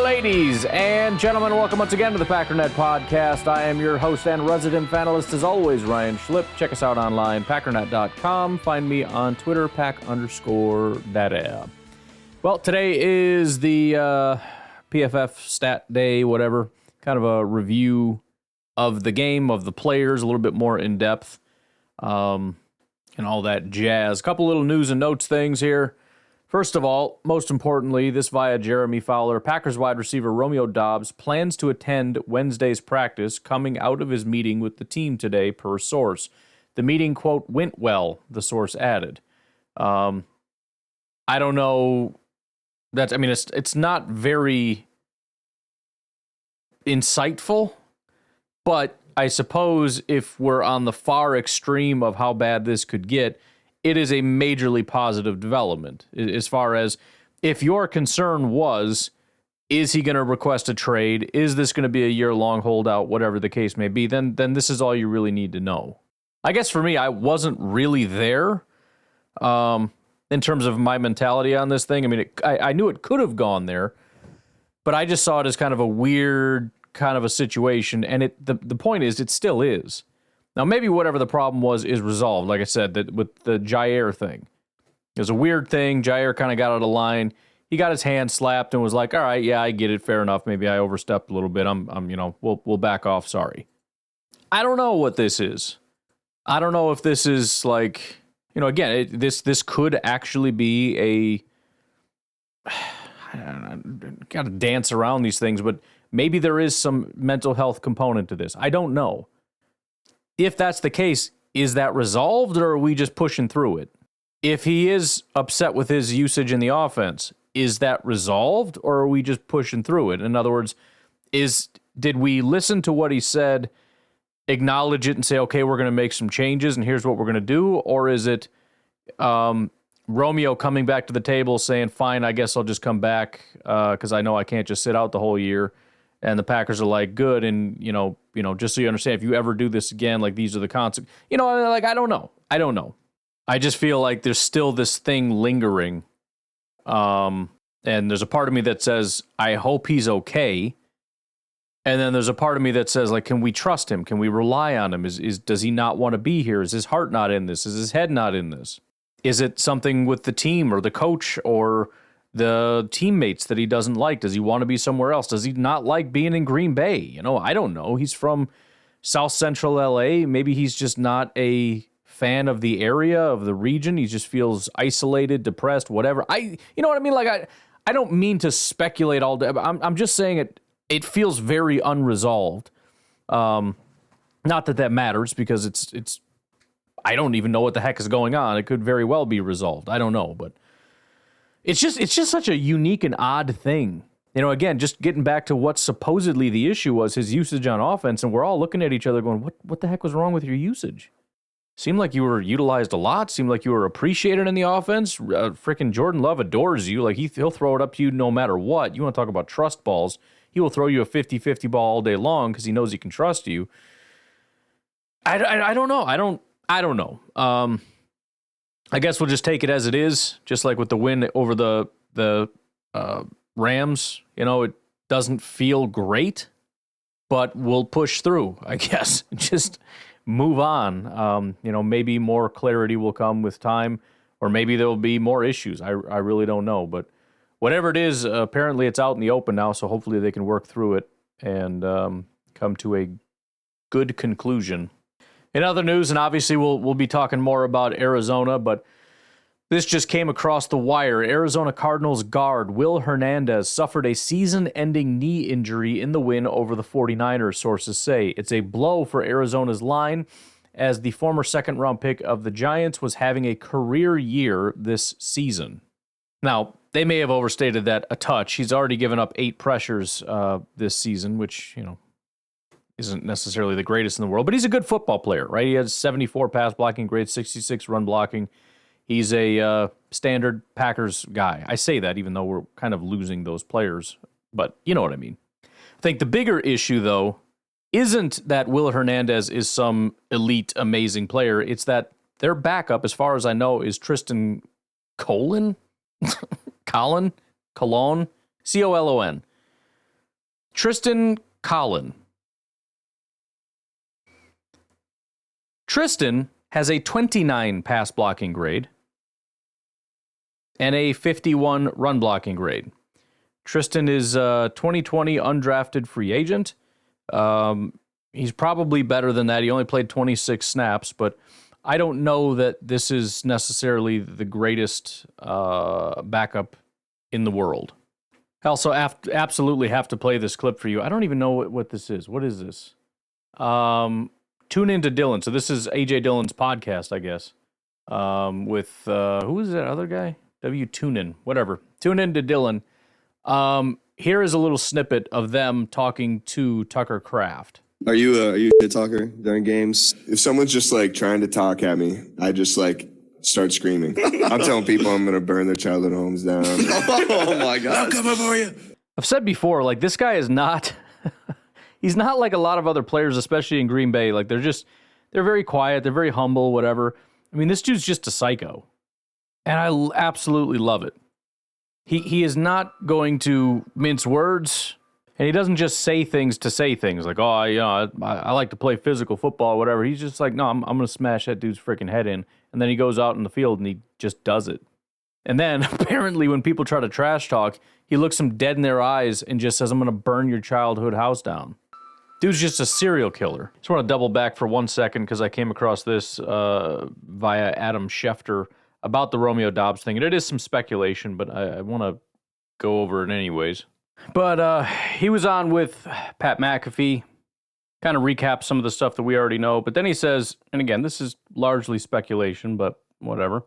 Ladies and gentlemen, welcome once again to the Packernet Podcast. I am your host and resident panelist, as always, Ryan Schlipp. Check us out online, packernet.com. Find me on Twitter, pack_data. Well, today is the PFF stat day, whatever. Kind of a review of the game, of the players, a little bit more in depth, and all that jazz. A couple little news and notes things here. First of all, most importantly, this via Jeremy Fowler, Packers wide receiver Romeo Doubs plans to attend Wednesday's practice coming out of his meeting with the team today, per source. The meeting, quote, went well, the source added. I don't know. It's not very insightful, but I suppose if we're on the far extreme of how bad this could get, it is a majorly positive development as far as if your concern was, is he going to request a trade? Is this going to be a year-long holdout? Whatever the case may be, then this is all you really need to know. I guess for me, I wasn't really there in terms of my mentality on this thing. I mean, I knew it could have gone there, but I just saw it as kind of a weird kind of a situation, and the point is, it still is. Now, maybe whatever the problem was is resolved. Like I said, that with the Jair thing. It was a weird thing. Jair kind of got out of line. He got his hand slapped and was like, all right, yeah, I get it. Fair enough. Maybe I overstepped a little bit. We'll back off. Sorry. I don't know what this is. I don't know if this is like, again, this could actually be got to dance around these things, but maybe there is some mental health component to this. I don't know. If that's the case, is that resolved, or are we just pushing through it? If he is upset with his usage in the offense, is that resolved, or are we just pushing through it? In other words, did we listen to what he said, acknowledge it, and say, okay, we're going to make some changes, and here's what we're going to do? Or is it Romeo coming back to the table saying, fine, I guess I'll just come back because I know I can't just sit out the whole year? And the Packers are like, good, and, just so you understand, if you ever do this again, like, these are the consequences. I don't know. I just feel like there's still this thing lingering. And there's a part of me that says, I hope he's okay. And then there's a part of me that says, like, can we trust him? Can we rely on him? Does he not want to be here? Is his heart not in this? Is his head not in this? Is it something with the team or the coach or the teammates that he doesn't like? Does he want to be somewhere else? Does he not like being in Green Bay? I don't know. He's from South Central LA. Maybe he's just not a fan of the area, of the region. He just feels isolated, depressed, whatever. You know what I mean? Like, I don't mean to speculate all day. I'm just saying it feels very unresolved. Not that matters, because it's I don't even know what the heck is going on. It could very well be resolved. I don't know, but it's just such a unique and odd thing. Again, just getting back to what supposedly the issue was, his usage on offense, and we're all looking at each other going, what the heck was wrong with your usage? Seemed like you were utilized a lot. Seemed like you were appreciated in the offense. Frickin' Jordan Love adores you. Like, he'll throw it up to you no matter what. You want to talk about trust balls. He will throw you a 50-50 ball all day long because he knows he can trust you. I don't know. I don't know. I guess we'll just take it as it is, just like with the win over the Rams. It doesn't feel great, but we'll push through, I guess. Just move on. Maybe more clarity will come with time, or maybe there will be more issues. I really don't know, but whatever it is, apparently it's out in the open now, so hopefully they can work through it and come to a good conclusion. In other news, and obviously we'll be talking more about Arizona, but this just came across the wire. Arizona Cardinals guard Will Hernandez suffered a season-ending knee injury in the win over the 49ers, sources say. It's a blow for Arizona's line, as the former second-round pick of the Giants was having a career year this season. Now, they may have overstated that a touch. He's already given up 8 pressures this season, which, isn't necessarily the greatest in the world, but he's a good football player, right? He has 74 pass blocking grades, 66 run blocking. He's a standard Packers guy. I say that even though we're kind of losing those players, but you know what I mean. I think the bigger issue, though, isn't that Will Hernandez is some elite, amazing player. It's that their backup, as far as I know, is Tristan Colon, Colon. Tristan Collin. Tristan has a 29 pass blocking grade and a 51 run blocking grade. Tristan is a 2020 undrafted free agent. He's probably better than that. He only played 26 snaps, but I don't know that this is necessarily the greatest backup in the world. I also absolutely have to play this clip for you. I don't even know what this is. What is this? Tune into Dylan. So this is AJ Dillon's podcast, I guess. With who is that other guy? Tune in, whatever. Tune in to Dylan. Here is a little snippet of them talking to Tucker Kraft. Are you a shit talker during games? If someone's just like trying to talk at me, I just like start screaming. I'm telling people I'm gonna burn their childhood homes down. Oh my God! I'm coming for you. I've said before, like this guy is not. He's not like a lot of other players, especially in Green Bay. Like they're very quiet, they're very humble, whatever. I mean, this dude's just a psycho, and I absolutely love it. He is not going to mince words, and he doesn't just say things to say things like, oh, I like to play physical football, or whatever. He's just like, no, I'm going to smash that dude's freaking head in, and then he goes out in the field and he just does it. And then apparently, when people try to trash talk, he looks them dead in their eyes and just says, I'm going to burn your childhood house down. Dude's just a serial killer. Just want to double back for 1 second because I came across this via Adam Schefter about the Romeo Doubs thing. And it is some speculation, but I want to go over it anyways. But he was on with Pat McAfee, kind of recap some of the stuff that we already know. But then he says, and again, this is largely speculation, but whatever.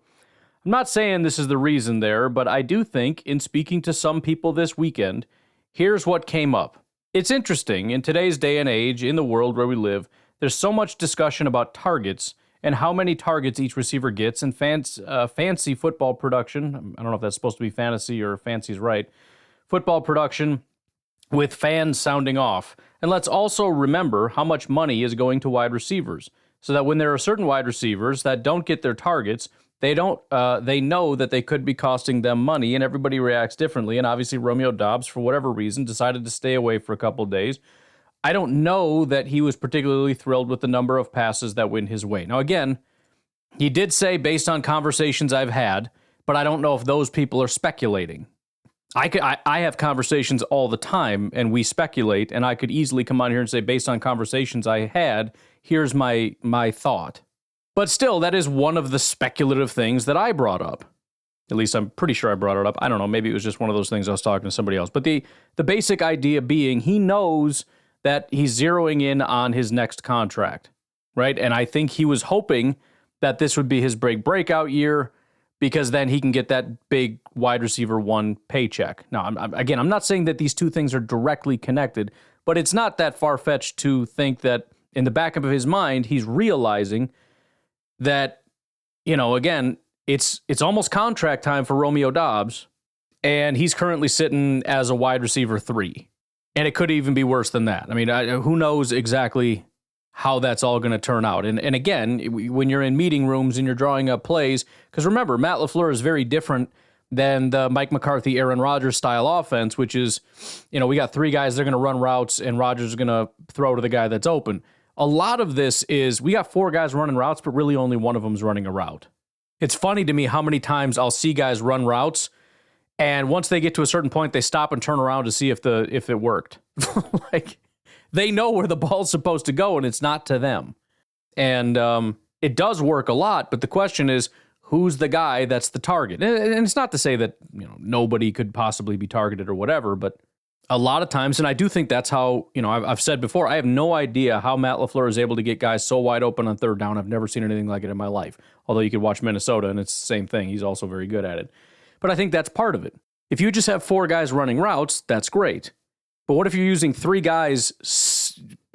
I'm not saying this is the reason there, but I do think in speaking to some people this weekend, here's what came up. It's interesting, in today's day and age, in the world where we live, there's so much discussion about targets and how many targets each receiver gets and fancy football production. I don't know if that's supposed to be fantasy or fancy's right. Football production with fans sounding off. And let's also remember how much money is going to wide receivers, so that when there are certain wide receivers that don't get their targets, they know that they could be costing them money, and everybody reacts differently. And obviously Romeo Doubs, for whatever reason, decided to stay away for a couple of days. I don't know that he was particularly thrilled with the number of passes that went his way. Now, again, he did say based on conversations I've had, but I don't know if those people are speculating. I have conversations all the time, and we speculate, and I could easily come on here and say, based on conversations I had, here's my thought. But still, that is one of the speculative things that I brought up. At least I'm pretty sure I brought it up. I don't know. Maybe it was just one of those things I was talking to somebody else. But the basic idea being he knows that he's zeroing in on his next contract, right? And I think he was hoping that this would be his breakout year because then he can get that big wide receiver one paycheck. Now, I'm not saying that these two things are directly connected, but it's not that far-fetched to think that in the back of his mind, he's realizing that, again, it's almost contract time for Romeo Doubs, and he's currently sitting as a wide receiver 3. And it could even be worse than that. I mean, who knows exactly how that's all going to turn out. And again, when you're in meeting rooms and you're drawing up plays, because remember, Matt LaFleur is very different than the Mike McCarthy, Aaron Rodgers style offense, which is, we got 3 guys, they're going to run routes, and Rodgers is going to throw to the guy that's open. A lot of this is we got 4 guys running routes, but really only one of them is running a route. It's funny to me how many times I'll see guys run routes, and once they get to a certain point, they stop and turn around to see if it worked. Like, they know where the ball's supposed to go, and it's not to them. And it does work a lot, but the question is, who's the guy that's the target? And it's not to say that nobody could possibly be targeted or whatever, but a lot of times, and I do think that's how, I've said before, I have no idea how Matt LaFleur is able to get guys so wide open on third down. I've never seen anything like it in my life. Although you could watch Minnesota, and it's the same thing. He's also very good at it. But I think that's part of it. If you just have 4 guys running routes, that's great. But what if you're using 3 guys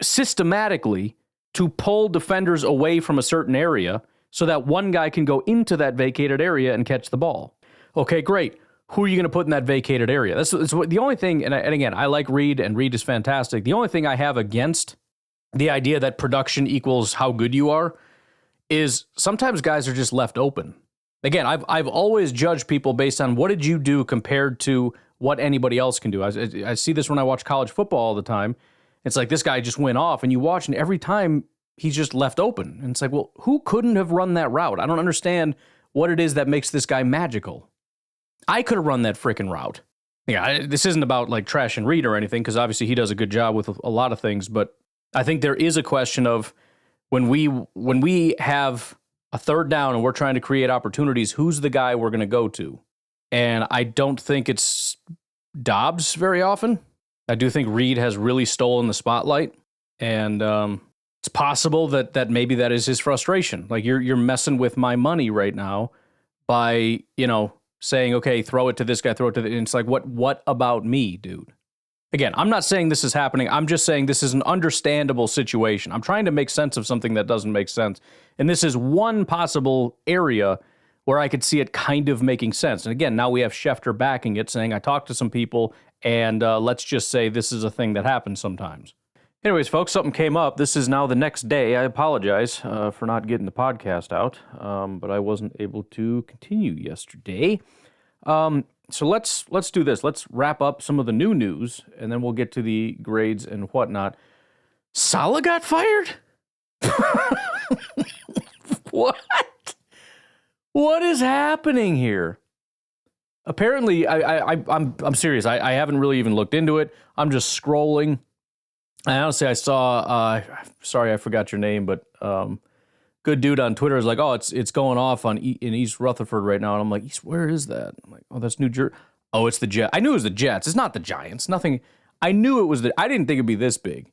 systematically to pull defenders away from a certain area so that one guy can go into that vacated area and catch the ball? Okay, great. Who are you going to put in that vacated area? That's the only thing, and again, I like Reed, and Reed is fantastic. The only thing I have against the idea that production equals how good you are is sometimes guys are just left open. Again, I've always judged people based on what did you do compared to what anybody else can do. I see this when I watch college football all the time. It's like this guy just went off, and you watch, and every time he's just left open. And it's like, well, who couldn't have run that route? I don't understand what it is that makes this guy magical. I could have run that freaking route. Yeah, this isn't about like trash and Reed or anything, because obviously he does a good job with a lot of things. But I think there is a question of when we have a third down and we're trying to create opportunities, who's the guy we're going to go to? And I don't think it's Doubs very often. I do think Reed has really stolen the spotlight, and it's possible that maybe that is his frustration. Like you're messing with my money right now by, saying, okay, throw it to this guy, and it's like, what about me, dude? Again, I'm not saying this is happening. I'm just saying this is an understandable situation. I'm trying to make sense of something that doesn't make sense. And this is one possible area where I could see it kind of making sense. And again, now we have Schefter backing it, saying, I talked to some people, and let's just say this is a thing that happens sometimes. Anyways, folks, something came up. This is now the next day. I apologize for not getting the podcast out, but I wasn't able to continue yesterday. So let's do this. Let's wrap up some of the new news, and then we'll get to the grades and whatnot. Saleh got fired? What? What is happening here? Apparently, I'm serious. I haven't really even looked into it. I'm just scrolling. And honestly, I saw, sorry, I forgot your name, but good dude on Twitter is like, oh, it's going off in East Rutherford right now. And I'm like, where is that? I'm like, oh, that's New Jersey. Oh, it's the Jets. I knew it was the Jets. It's not the Giants. Nothing. I knew it was I didn't think it'd be this big.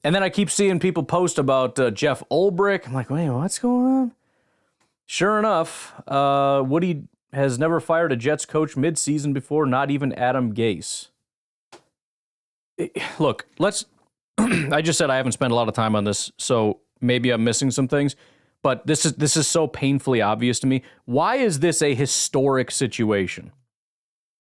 And then I keep seeing people post about Jeff Ulbrich. I'm like, wait, what's going on? Sure enough, Woody has never fired a Jets coach mid-season before, not even Adam Gase. Look, I just said I haven't spent a lot of time on this, so maybe I'm missing some things, but this is so painfully obvious to me. Why is this a historic situation?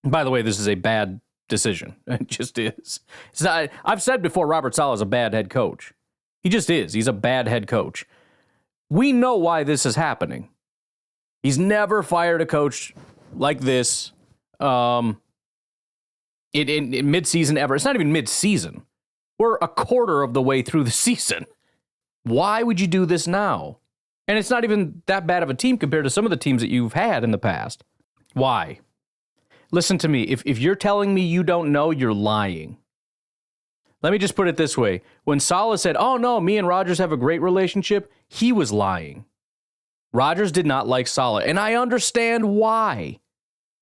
By the way, this is a bad decision. It just is. It's not, I've said before, Robert Saleh is a bad head coach. He just is. He's a bad head coach. We know why this is happening. He's never fired a coach like this in mid-season ever. It's not even mid-season. We're a quarter of the way through the season. Why would you do this now? And it's not even that bad of a team compared to some of the teams that you've had in the past. Why? Listen to me. If you're telling me you don't know, you're lying. Let me just put it this way. When Saleh said, oh no, me and Rodgers have a great relationship, he was lying. Rodgers did not like Saleh, and I understand why,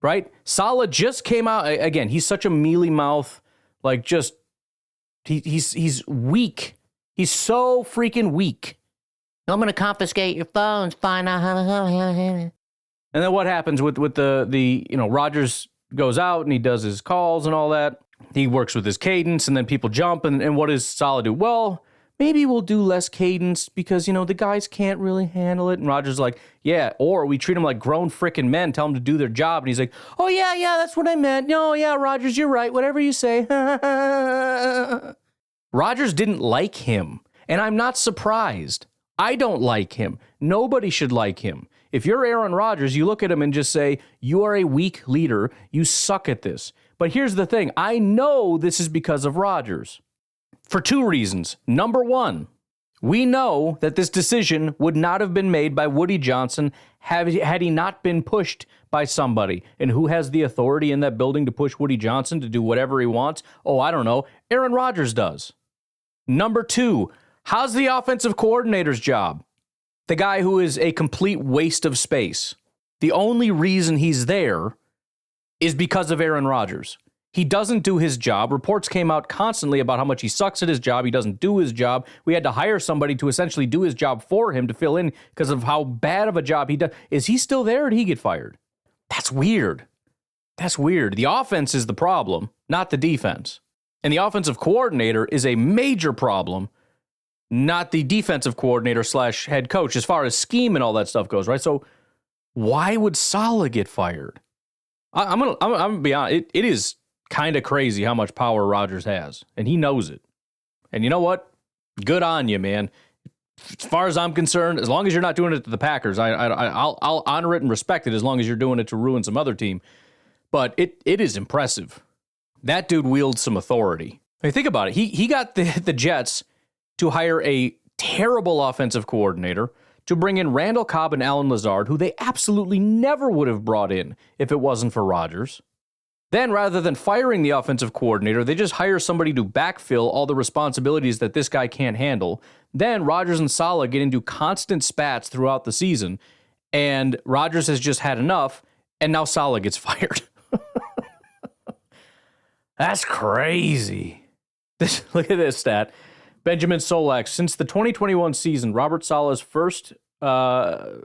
right? Saleh just came out, again, he's such a mealy mouth, like just, he's weak. He's so freaking weak. I'm going to confiscate your phones, find out how to... And then what happens with the Rodgers goes out and he does his calls and all that. He works with his cadence, and then people jump, and what does Saleh do? Well, maybe we'll do less cadence because, the guys can't really handle it. And Rodgers is like, yeah, or we treat them like grown frickin' men, tell them to do their job. And he's like, oh, yeah, that's what I meant. No, yeah, Rodgers, you're right. Whatever you say. Rodgers didn't like him, and I'm not surprised. I don't like him. Nobody should like him. If you're Aaron Rodgers, you look at him and just say, you are a weak leader. You suck at this. But here's the thing. I know this is because of Rodgers. For two reasons. Number one, we know that this decision would not have been made by Woody Johnson had he not been pushed by somebody. And who has the authority in that building to push Woody Johnson to do whatever he wants? Oh, I don't know. Aaron Rodgers does. Number two, how's the offensive coordinator's job? The guy who is a complete waste of space. The only reason he's there is because of Aaron Rodgers. He doesn't do his job. Reports came out constantly about how much he sucks at his job. He doesn't do his job. We had to hire somebody to essentially do his job for him to fill in because of how bad of a job he does. Is he still there or did he get fired? That's weird. That's weird. The offense is the problem, not the defense. And the offensive coordinator is a major problem, not the defensive coordinator / head coach as far as scheme and all that stuff goes, right? So why would Saleh get fired? I'm gonna be honest. It is kind of crazy how much power Rodgers has, and he knows it. And you know what? Good on you, man. As far as I'm concerned, as long as you're not doing it to the Packers, I'll honor it and respect it as long as you're doing it to ruin some other team. but it is impressive. That dude wields some authority. I mean, think about it. He got the Jets to hire a terrible offensive coordinator, to bring in Randall Cobb and Alan Lazard, who they absolutely never would have brought in if it wasn't for Rodgers. Then, rather than firing the offensive coordinator, they just hire somebody to backfill all the responsibilities that this guy can't handle. Then Rodgers and Saleh get into constant spats throughout the season, and Rodgers has just had enough, and now Saleh gets fired. That's crazy. Look at this stat. Benjamin Solak, since the 2021 season, Robert Saleh's first in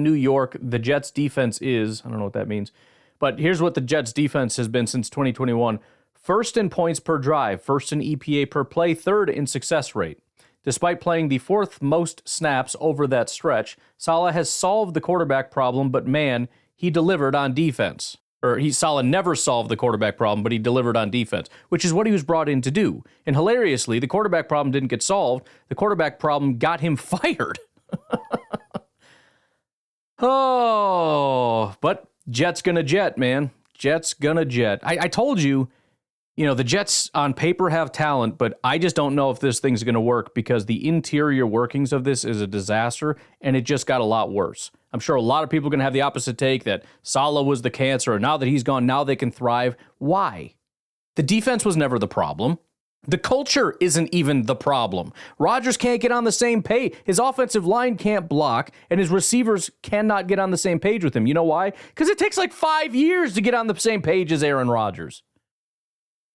New York, the Jets defense is, I don't know what that means, but here's what the Jets defense has been since 2021. First in points per drive, first in EPA per play, third in success rate. Despite playing the fourth most snaps over that stretch, Saleh has solved the quarterback problem, but man, he delivered on defense. Saleh never solved the quarterback problem, but he delivered on defense, which is what he was brought in to do. And hilariously, the quarterback problem didn't get solved. The quarterback problem got him fired. Oh, but Jets gonna jet, man. Jets gonna jet. I told you, the Jets on paper have talent, but I just don't know if this thing's gonna work because the interior workings of this is a disaster, and it just got a lot worse. I'm sure a lot of people are going to have the opposite take that Saleh was the cancer, and now that he's gone, now they can thrive. Why? The defense was never the problem. The culture isn't even the problem. Rodgers can't get on the same page. His offensive line can't block, and his receivers cannot get on the same page with him. You know why? Because it takes like 5 years to get on the same page as Aaron Rodgers.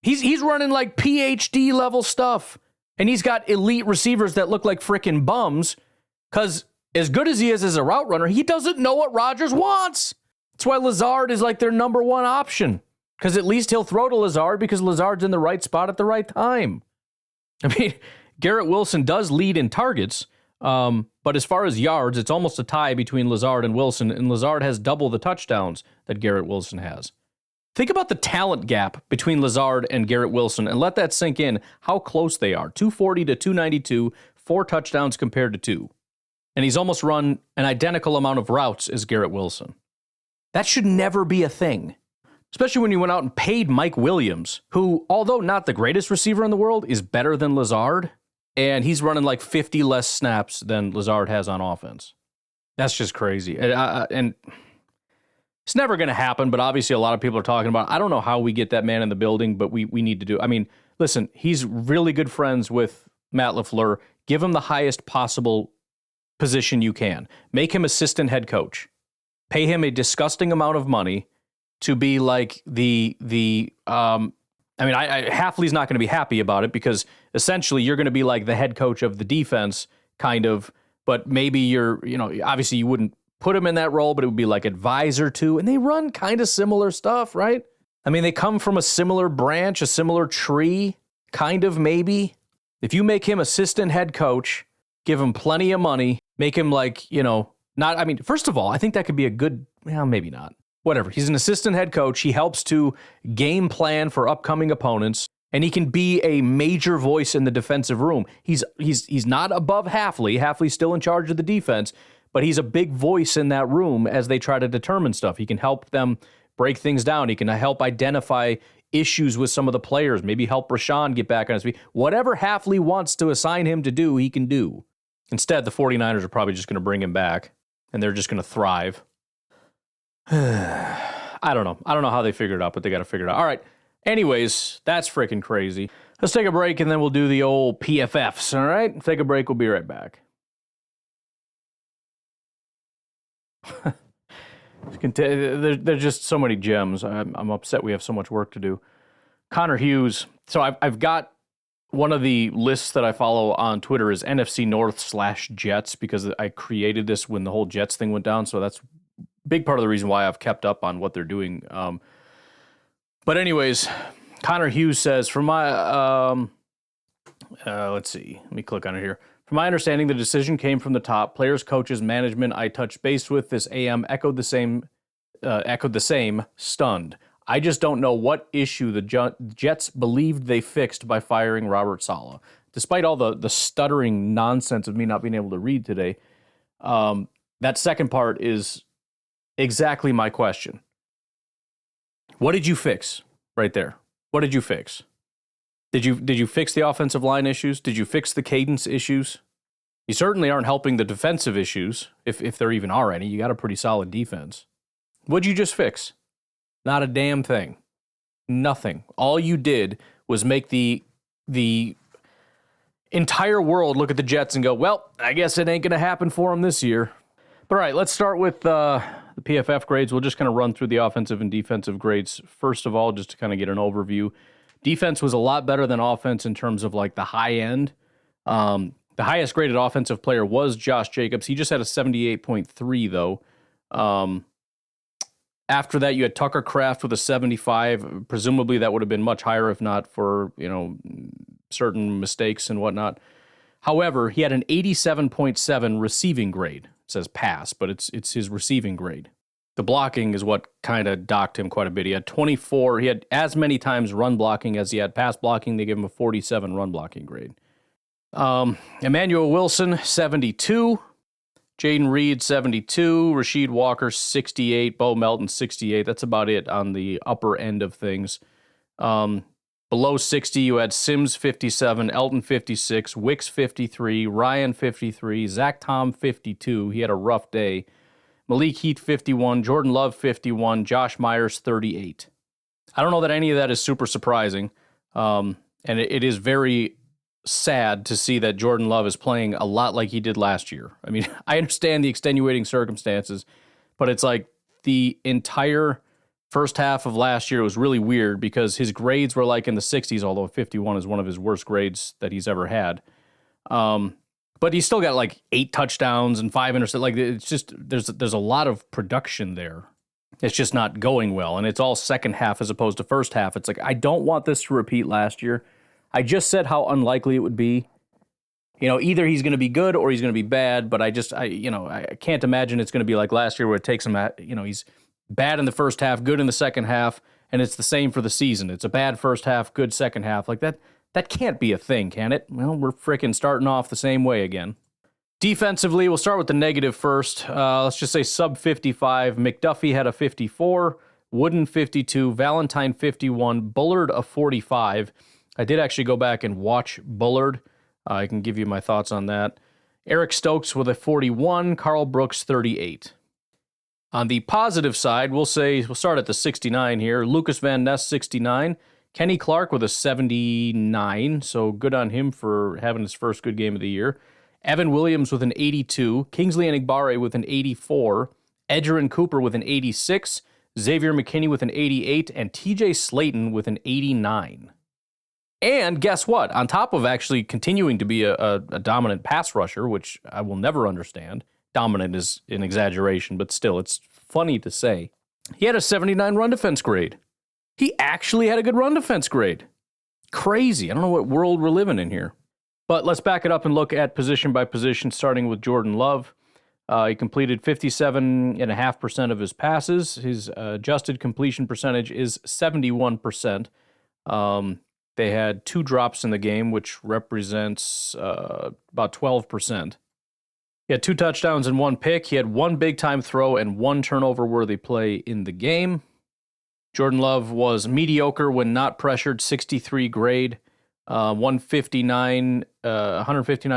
He's running like PhD level stuff, and he's got elite receivers that look like freaking bums because as good as he is as a route runner, he doesn't know what Rodgers wants. That's why Lazard is like their number one option. Because at least he'll throw to Lazard because Lazard's in the right spot at the right time. I mean, Garrett Wilson does lead in targets, but as far as yards, it's almost a tie between Lazard and Wilson, and Lazard has double the touchdowns that Garrett Wilson has. Think about the talent gap between Lazard and Garrett Wilson, and let that sink in how close they are. 240 to 292, 4 touchdowns compared to 2. And he's almost run an identical amount of routes as Garrett Wilson. That should never be a thing. Especially when you went out and paid Mike Williams, who, although not the greatest receiver in the world, is better than Lazard. And he's running like 50 less snaps than Lazard has on offense. That's just crazy. And it's never going to happen, but obviously a lot of people are talking about it. I don't know how we get that man in the building, but we need to do it. I mean, listen, he's really good friends with Matt LaFleur. Give him the highest possible position you can. Make him assistant head coach. Pay him a disgusting amount of money to be like Hafley's not going to be happy about it because essentially you're going to be like the head coach of the defense, kind of, but maybe obviously you wouldn't put him in that role, but it would be like advisor to, and they run kind of similar stuff, right? I mean, they come from a similar branch, a similar tree, kind of, maybe. If you make him assistant head coach, give him plenty of money, make him first of all, I think that could be a good, maybe not. Whatever. He's an assistant head coach. He helps to game plan for upcoming opponents, and he can be a major voice in the defensive room. He's not above Hafley. Hafley's still in charge of the defense, but he's a big voice in that room as they try to determine stuff. He can help them break things down. He can help identify issues with some of the players, maybe help Rashawn get back on his feet. Whatever Hafley wants to assign him to do, he can do. Instead, the 49ers are probably just going to bring him back, and they're just going to thrive. I don't know. I don't know how they figured it out, but they got to figure it out. All right. Anyways, that's freaking crazy. Let's take a break, and then we'll do the old PFFs, all right? Take a break. We'll be right back. There's just so many gems. I'm upset we have so much work to do. Connor Hughes. So I've got one of the lists that I follow on Twitter is NFC North /Jets because I created this when the whole Jets thing went down. So that's a big part of the reason why I've kept up on what they're doing. But anyways, Connor Hughes says, from my, let's see, let me click on it here. From my understanding, the decision came from the top. Players, coaches, management I touched base with this AM echoed the same, stunned. I just don't know what issue the Jets believed they fixed by firing Robert Saleh. Despite all the stuttering nonsense of me not being able to read today, that second part is exactly my question. What did you fix right there? What did you fix? Did you fix the offensive line issues? Did you fix the cadence issues? You certainly aren't helping the defensive issues, if there even are any. You got a pretty solid defense. What'd you just fix? Not a damn thing. Nothing. All you did was make the entire world look at the Jets and go, well, I guess it ain't going to happen for them this year. But all right, let's start with the PFF grades. We'll just kind of run through the offensive and defensive grades. First of all, just to kind of get an overview. Defense was a lot better than offense in terms of like the high end. The highest graded offensive player was Josh Jacobs. He just had a 78.3 though. After that, you had Tucker Kraft with a 75. Presumably that would have been much higher if not for, certain mistakes and whatnot. However, he had an 87.7 receiving grade. It says pass, but it's his receiving grade. The blocking is what kind of docked him quite a bit. He had 24. He had as many times run blocking as he had pass blocking. They gave him a 47 run blocking grade. Emmanuel Wilson, 72. Jaden Reed, 72. Rasheed Walker, 68. Bo Melton, 68. That's about it on the upper end of things. Below 60, you had Sims, 57. Elton, 56. Wicks, 53. Ryan, 53. Zach Tom, 52. He had a rough day. Malik Heath, 51. Jordan Love, 51. Josh Myers, 38. I don't know that any of that is super surprising. And it is very sad to see that Jordan Love is playing a lot like he did last year. I mean, I understand the extenuating circumstances, but it's like the entire first half of last year was really weird because his grades were like in the 60s, although 51 is one of his worst grades that he's ever had. But he's still got like 8 touchdowns and 5 interceptions. Like it's just there's a lot of production there. It's just not going well, and it's all second half as opposed to first half. It's like I don't want this to repeat last year. I just said how unlikely it would be. Either he's going to be good or he's going to be bad. But I can't imagine it's going to be like last year where it takes him he's bad in the first half, good in the second half, and it's the same for the season. It's a bad first half, good second half. Like that. That can't be a thing, can it? Well, we're frickin' starting off the same way again. Defensively, we'll start with the negative first. Let's just say sub 55. McDuffie had a 54, Wooden 52, Valentine 51, Bullard a 45. I did actually go back and watch Bullard. I can give you my thoughts on that. Eric Stokes with a 41, Carl Brooks 38. On the positive side, we'll start at the 69 here. Lucas Van Ness 69. Kenny Clark with a 79, so good on him for having his first good game of the year. Evan Williams with an 82. Kingsley Enagbare with an 84. Edgerrin Cooper with an 86. Xavier McKinney with an 88. And TJ Slayton with an 89. And guess what? On top of actually continuing to be a dominant pass rusher, which I will never understand. Dominant is an exaggeration, but still, it's funny to say. He had a 79 run defense grade. He actually had a good run defense grade. Crazy. I don't know what world we're living in here. But let's back it up and look at position by position, starting with Jordan Love. He completed 57.5% of his passes. His adjusted completion percentage is 71%. They had 2 drops in the game, which represents about 12%. He had 2 touchdowns and 1 pick. He had 1 big-time throw and 1 turnover-worthy play in the game. Jordan Love was mediocre when not pressured, 63 grade, 159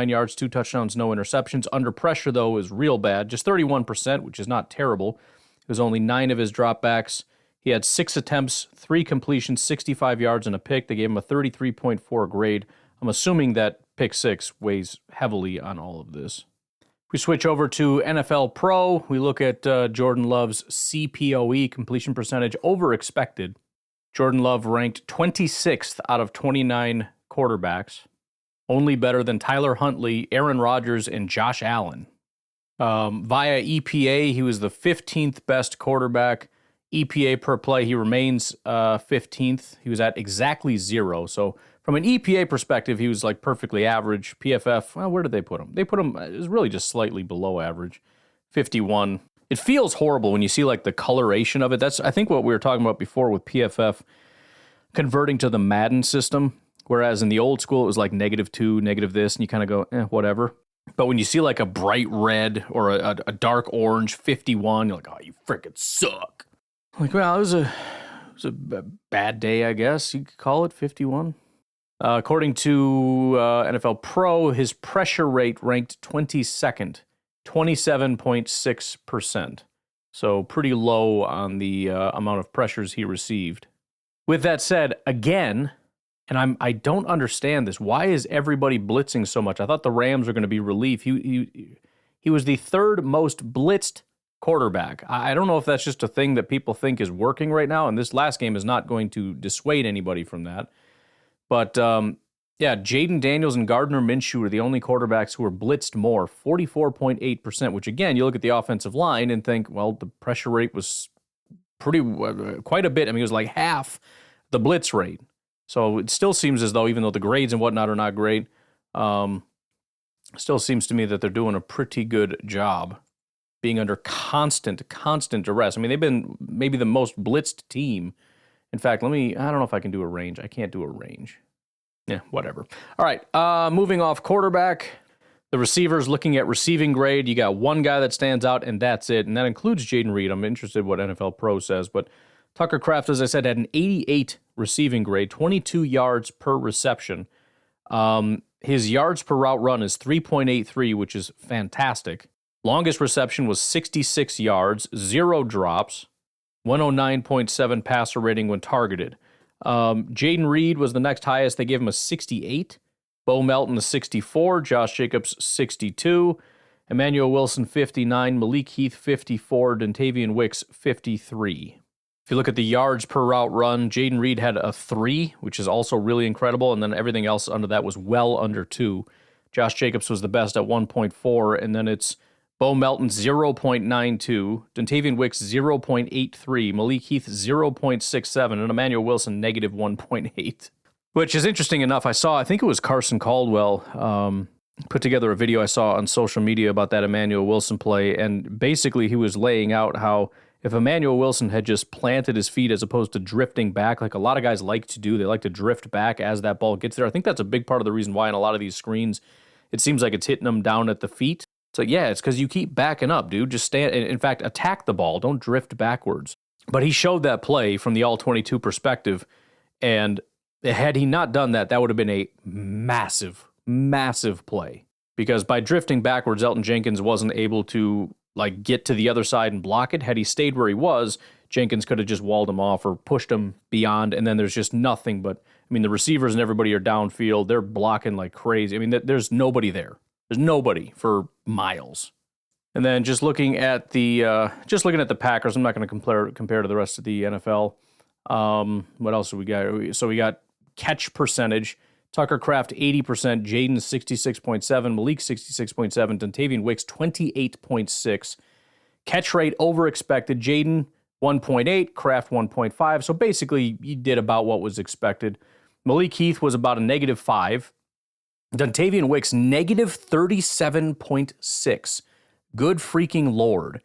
yards, 2 touchdowns, no interceptions. Under pressure, though, is real bad, just 31%, which is not terrible. It was only 9 of his dropbacks. He had 6 attempts, 3 completions, 65 yards, and a pick. They gave him a 33.4 grade. I'm assuming that pick 6 weighs heavily on all of this. We switch over to NFL Pro. We look at Jordan Love's CPOE, completion percentage, over expected. Jordan Love ranked 26th out of 29 quarterbacks, only better than Tyler Huntley, Aaron Rodgers, and Josh Allen. Via EPA, he was the 15th best quarterback. EPA per play, he remains 15th. He was at exactly 0. So from an EPA perspective, he was like perfectly average. PFF, well, where did they put him? They put him, it was really just slightly below average, 51. It feels horrible when you see like the coloration of it. That's, I think, what we were talking about before with PFF converting to the Madden system, whereas in the old school, it was like -2, negative this, and you kind of go, whatever. But when you see like a bright red or a dark orange 51, you're like, oh, you freaking suck. Like, well, it was was a bad day, I guess you could call it, 51. According to NFL Pro, his pressure rate ranked 22nd, 27.6%. So pretty low on the amount of pressures he received. With that said, again, and I don't understand this. Why is everybody blitzing so much? I thought the Rams were going to be relief. He was the third most blitzed quarterback. I don't know if that's just a thing that people think is working right now, and this last game is not going to dissuade anybody from that. But, Jaden Daniels and Gardner Minshew are the only quarterbacks who were blitzed more, 44.8%, which, again, you look at the offensive line and think, well, the pressure rate was quite a bit. I mean, it was like half the blitz rate. So it still seems as though, even though the grades and whatnot are not great, still seems to me that they're doing a pretty good job being under constant duress. I mean, they've been maybe the most blitzed team. In fact, I don't know if I can do a range. I can't do a range. Yeah, whatever. All right, moving off quarterback, the receivers, looking at receiving grade, you got one guy that stands out, and that's it. And that includes Jaden Reed. I'm interested in what NFL Pro says, but Tucker Kraft, as I said, had an 88 receiving grade, 22 yards per reception. His yards per route run is 3.83, which is fantastic. Longest reception was 66 yards, 0 drops, 109.7 passer rating when targeted. Jaden Reed was the next highest. They gave him a 68. Bo Melton a 64. Josh Jacobs 62. Emmanuel Wilson 59. Malik Heath 54. Dontavian Wicks 53. If you look at the yards per route run, Jaden Reed had a 3, which is also really incredible, and then everything else under that was well under 2. Josh Jacobs was the best at 1.4, and then it's Bo Melton 0.92, Dontavian Wicks 0.83, Malik Heath 0.67, and Emmanuel Wilson negative 1.8. Which is interesting enough. I think it was Carson Caldwell put together a video I saw on social media about that Emmanuel Wilson play, and basically he was laying out how if Emmanuel Wilson had just planted his feet as opposed to drifting back, like a lot of guys like to do, they like to drift back as that ball gets there. I think that's a big part of the reason why in a lot of these screens, it seems like it's hitting them down at the feet. It's like, yeah, it's because you keep backing up, dude. Just stand, in fact, attack the ball. Don't drift backwards. But he showed that play from the all-22 perspective, and had he not done that, that would have been a massive, massive play. Because by drifting backwards, Elton Jenkins wasn't able to get to the other side and block it. Had he stayed where he was, Jenkins could have just walled him off or pushed him beyond, and then there's just nothing but, the receivers and everybody are downfield. They're blocking like crazy. There's nobody there. There's nobody for miles. And then just looking at the Packers, I'm not going to compare to the rest of the NFL. What else do we got? So we got catch percentage. Tucker Kraft 80%, Jaden 66.7, Malik 66.7, Dontavian Wicks 28.6. Catch rate over expected. Jaden 1.8, Kraft 1.5. So basically, you did about what was expected. Malik Heath was about a -5. Dontavian Wicks negative 37.6. Good freaking Lord.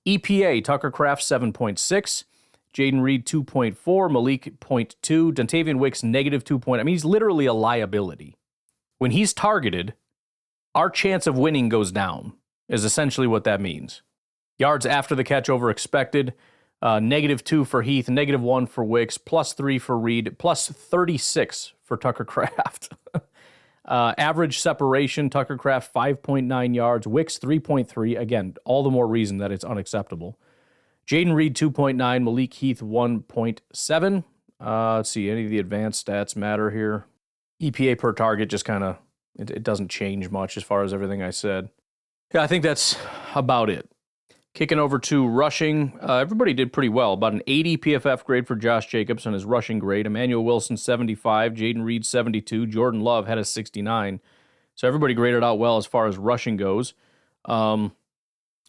EPA, Tucker Kraft 7.6. Jaden Reed 2.4, Malik 0.2, Dontavian Wicks negative 2. He's literally a liability. When he's targeted, our chance of winning goes down, is essentially what that means. Yards after the catch over expected, -2 for Heath, -1 for Wicks, +3 for Reed, +36 for Tucker Kraft. Average separation, Tucker Kraft 5.9 yards, Wicks 3.3. Again, all the more reason that it's unacceptable. Jaden Reed 2.9, Malik Heath 1.7. Let's see, any of the advanced stats matter here? EPA per target just kind of, it doesn't change much as far as everything I said. Yeah, I think that's about it. Kicking over to rushing, everybody did pretty well. About an 80 PFF grade for Josh Jacobs on his rushing grade. Emmanuel Wilson 75, Jaden Reed 72, Jordan Love had a 69. So everybody graded out well as far as rushing goes.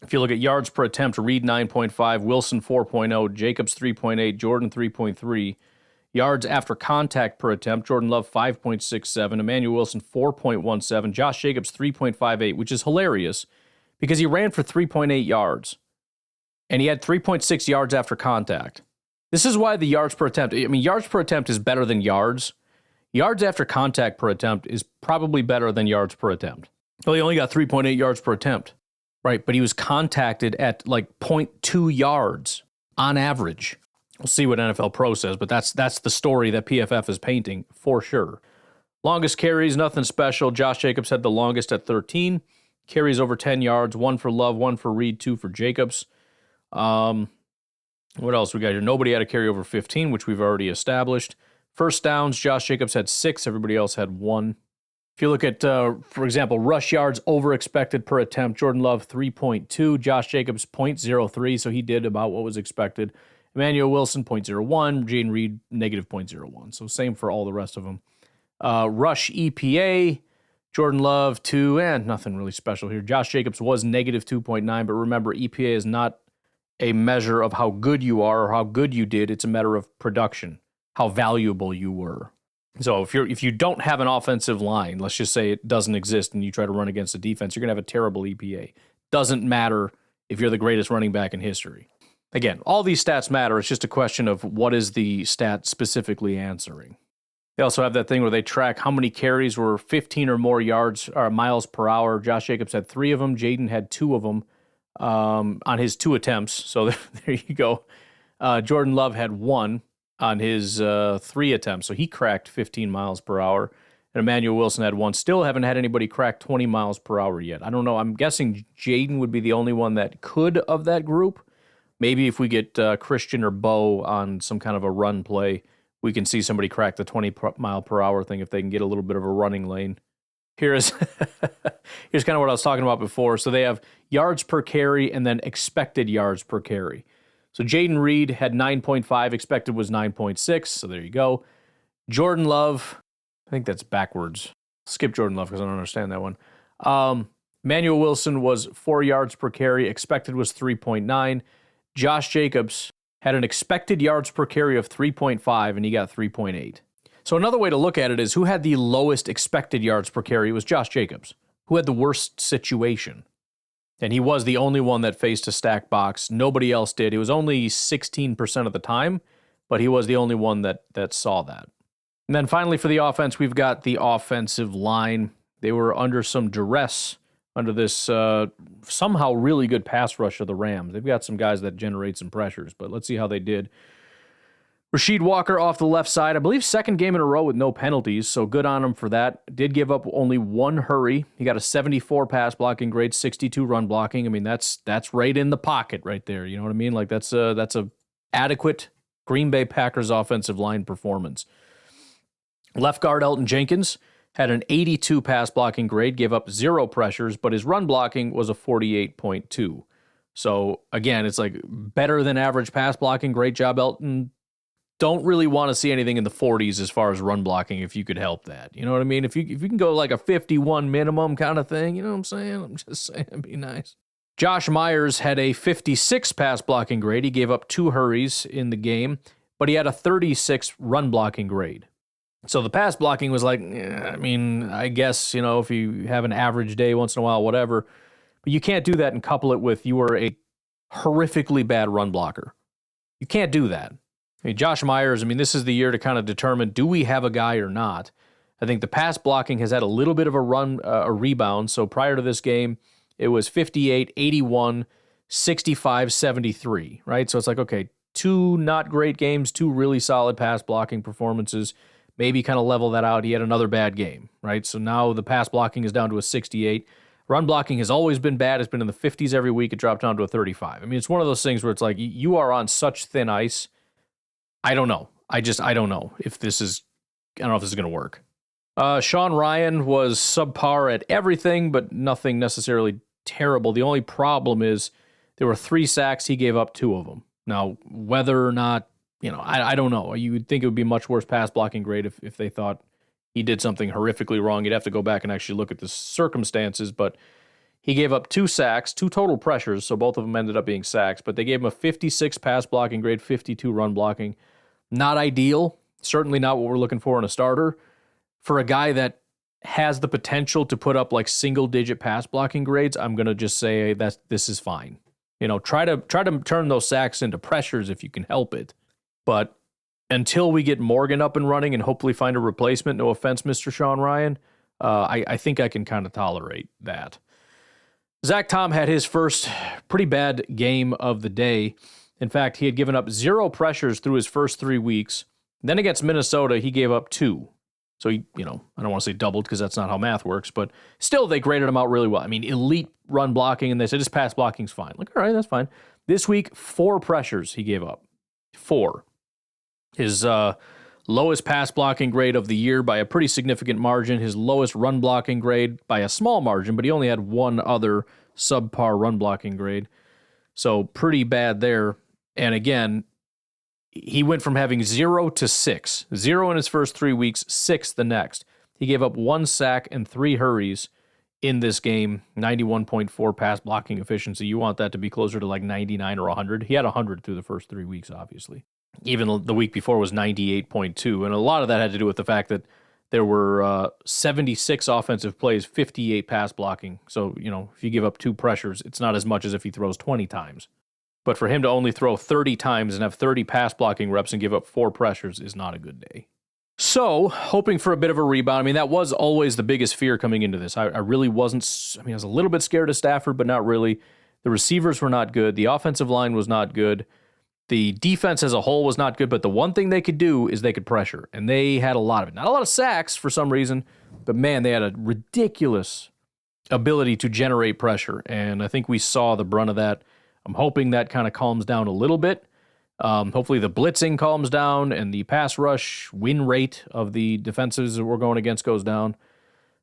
If you look at yards per attempt, Reed 9.5, Wilson 4.0, Jacobs 3.8, Jordan 3.3. Yards after contact per attempt, Jordan Love 5.67, Emmanuel Wilson 4.17, Josh Jacobs 3.58, which is hilarious because he ran for 3.8 yards and he had 3.6 yards after contact. This is why the yards per attempt, yards per attempt is better than yards. Yards after contact per attempt is probably better than yards per attempt. Well, he only got 3.8 yards per attempt. Right, but he was contacted at 0.2 yards on average, We'll see what NFL Pro says, but that's the story that PFF is painting for sure. Longest carries, nothing special. Josh Jacobs had the longest at 13. Carries over 10 yards, 1 for Love, 1 for Reed, 2 for Jacobs. What else we got here? Nobody had a carry over 15, which we've already established. First downs, Josh Jacobs had 6. Everybody else had 1. If you look at, for example, rush yards over expected per attempt, Jordan Love 3.2, Josh Jacobs 0.03, so he did about what was expected. Emmanuel Wilson 0.01, Jaden Reed negative 0.01, so same for all the rest of them. Rush EPA, Jordan Love 2, and nothing really special here. Josh Jacobs was negative 2.9, but remember, EPA is not a measure of how good you are or how good you did. It's a matter of production, how valuable you were. So if you don't have an offensive line, let's just say it doesn't exist, and you try to run against a defense, you're going to have a terrible EPA. Doesn't matter if you're the greatest running back in history. Again, all these stats matter. It's just a question of what is the stat specifically answering. They also have that thing where they track how many carries were 15 or more yards or miles per hour. Josh Jacobs had 3 of them. Jaden had 2 of them on his 2 attempts. So there you go. Jordan Love had 1 on his 3 attempts. So he cracked 15 miles per hour. And Emmanuel Wilson had 1. Still haven't had anybody crack 20 miles per hour yet. I don't know. I'm guessing Jaden would be the only one that could of that group. Maybe if we get Christian or Bo on some kind of a run play, we can see somebody crack the 20 mile per hour thing if they can get a little bit of a running lane. Here's kind of what I was talking about before. So they have yards per carry and then expected yards per carry. So Jaden Reed had 9.5, expected was 9.6. So there you go. Jordan Love, I think that's backwards. Skip Jordan Love because I don't understand that one. Emmanuel Wilson was 4 yards per carry, expected was 3.9. Josh Jacobs had an expected yards per carry of 3.5, and he got 3.8. So another way to look at it is who had the lowest expected yards per carry? It was Josh Jacobs, who had the worst situation. And he was the only one that faced a stack box. Nobody else did. It was only 16% of the time, but he was the only one that saw that. And then finally for the offense, we've got the offensive line. They were under some duress under this somehow really good pass rush of the Rams. They've got some guys that generate some pressures, but let's see how they did. Rasheed Walker off the left side, I believe second game in a row with no penalties, so good on him for that. Did give up only 1 hurry. He got a 74 pass blocking grade, 62 run blocking. I mean, that's right in the pocket right there. You know what I mean? Like that's a adequate Green Bay Packers offensive line performance. Left guard Elton Jenkins had an 82 pass blocking grade, gave up 0 pressures, but his run blocking was a 48.2. So again, it's like better than average pass blocking. Great job, Elton. Don't really want to see anything in the 40s as far as run blocking if you could help that. You know what I mean? If you can go like a 51 minimum kind of thing, you know what I'm saying? I'm just saying it'd be nice. Josh Myers had a 56 pass blocking grade. He gave up 2 hurries in the game, but he had a 36 run blocking grade. So the pass blocking was like, I mean, I guess, you know, if you have an average day once in a while, whatever. But you can't do that and couple it with you were a horrifically bad run blocker. You can't do that. I mean, Josh Myers, I mean, this is the year to kind of determine, do we have a guy or not? I think the pass blocking has had a little bit of a rebound. So prior to this game, it was 58, 81, 65, 73, right? So it's like, okay, 2 not great games, 2 really solid pass blocking performances. Maybe kind of level that out. He had another bad game, right? So now the pass blocking is down to a 68. Run blocking has always been bad. It's been in the 50s every week. It dropped down to a 35. I mean, it's one of those things where it's like you are on such thin ice. I don't know. I don't know if this is going to work. Sean Ryan was subpar at everything, but nothing necessarily terrible. The only problem is there were 3 sacks. He gave up 2 of them. Now, whether or not, you know, I don't know. You would think it would be a much worse pass blocking grade if they thought he did something horrifically wrong. You'd have to go back and actually look at the circumstances, but he gave up 2 sacks, 2 total pressures, so both of them ended up being sacks, but they gave him a 56 pass blocking grade, 52 run blocking. Not ideal, certainly not what we're looking for in a starter. For a guy that has the potential to put up like single-digit pass blocking grades, I'm going to just say that this is fine. You know, try to turn those sacks into pressures if you can help it. But until we get Morgan up and running and hopefully find a replacement, no offense, Mr. Sean Ryan, I think I can kind of tolerate that. Zach Tom had his first pretty bad game of the day. In fact, he had given up 0 pressures through his first 3 weeks. Then against Minnesota, he gave up 2. So he, I don't want to say doubled because that's not how math works, but still they graded him out really well. I mean, elite run blocking, and they said his pass blocking's fine. Like, all right, that's fine. This week, 4 pressures he gave up. 4. His lowest pass blocking grade of the year by a pretty significant margin. His lowest run blocking grade by a small margin, but he only had 1 other subpar run blocking grade. So pretty bad there. And again, he went from having 0 to 6. 0 in his first 3 weeks, 6 the next. He gave up 1 sack and 3 hurries in this game, 91.4 pass blocking efficiency. You want that to be closer to like 99 or 100. He had 100 through the first 3 weeks, obviously. Even the week before was 98.2. And a lot of that had to do with the fact that there were 76 offensive plays, 58 pass blocking. So, if you give up 2 pressures, it's not as much as if he throws 20 times. But for him to only throw 30 times and have 30 pass blocking reps and give up 4 pressures is not a good day. So, hoping for a bit of a rebound. I mean, that was always the biggest fear coming into this. I really wasn't, I was a little bit scared of Stafford, but not really. The receivers were not good. The offensive line was not good. The defense as a whole was not good, but the one thing they could do is they could pressure, and they had a lot of it. Not a lot of sacks for some reason, but man, they had a ridiculous ability to generate pressure, and I think we saw the brunt of that. I'm hoping that kind of calms down a little bit. Hopefully the blitzing calms down and the pass rush win rate of the defenses that we're going against goes down,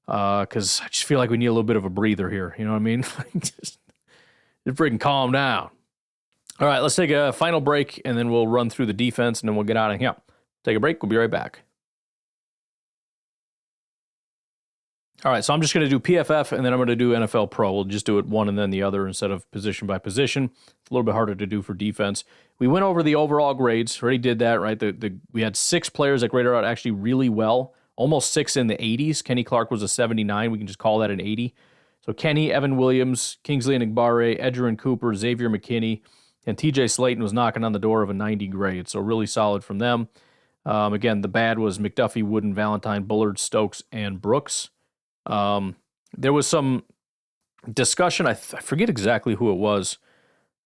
because I just feel like we need a little bit of a breather here. You know what I mean? just freaking calm down. All right, let's take a final break, and then we'll run through the defense, and then we'll get out of here. Take a break. We'll be right back. All right, so I'm just going to do PFF, and then I'm going to do NFL Pro. We'll just do it one and then the other instead of position by position. It's a little bit harder to do for defense. We went over the overall grades. Already did that, right? We had 6 players that graded out actually really well, almost 6 in the 80s. Kenny Clark was a 79. We can just call that an 80. So Kenny, Evan Williams, Kingsley Enagbare, Edgerrin Cooper, Xavier McKinney, and TJ Slayton was knocking on the door of a 90 grade. So really solid from them. Again, the bad was McDuffie, Wooden, Valentine, Bullard, Stokes, and Brooks. There was some discussion, I forget exactly who it was.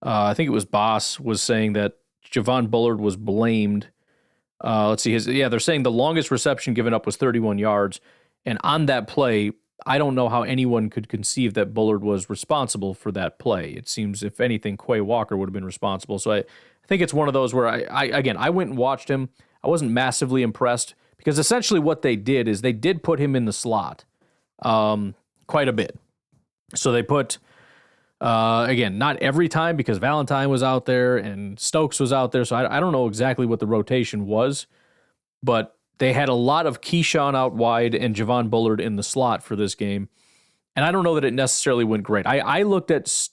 I think it was Boss was saying that Javon Bullard was blamed. Let's see, they're saying the longest reception given up was 31 yards. And on that play, I don't know how anyone could conceive that Bullard was responsible for that play. It seems, if anything, Quay Walker would have been responsible. So I think it's one of those where I went and watched him. I wasn't massively impressed because essentially what they did is they did put him in the slot. Quite a bit. So they put, again, not every time because Valentine was out there and Stokes was out there. So I don't know exactly what the rotation was, but they had a lot of Keyshawn out wide and Javon Bullard in the slot for this game. And I don't know that it necessarily went great. I looked at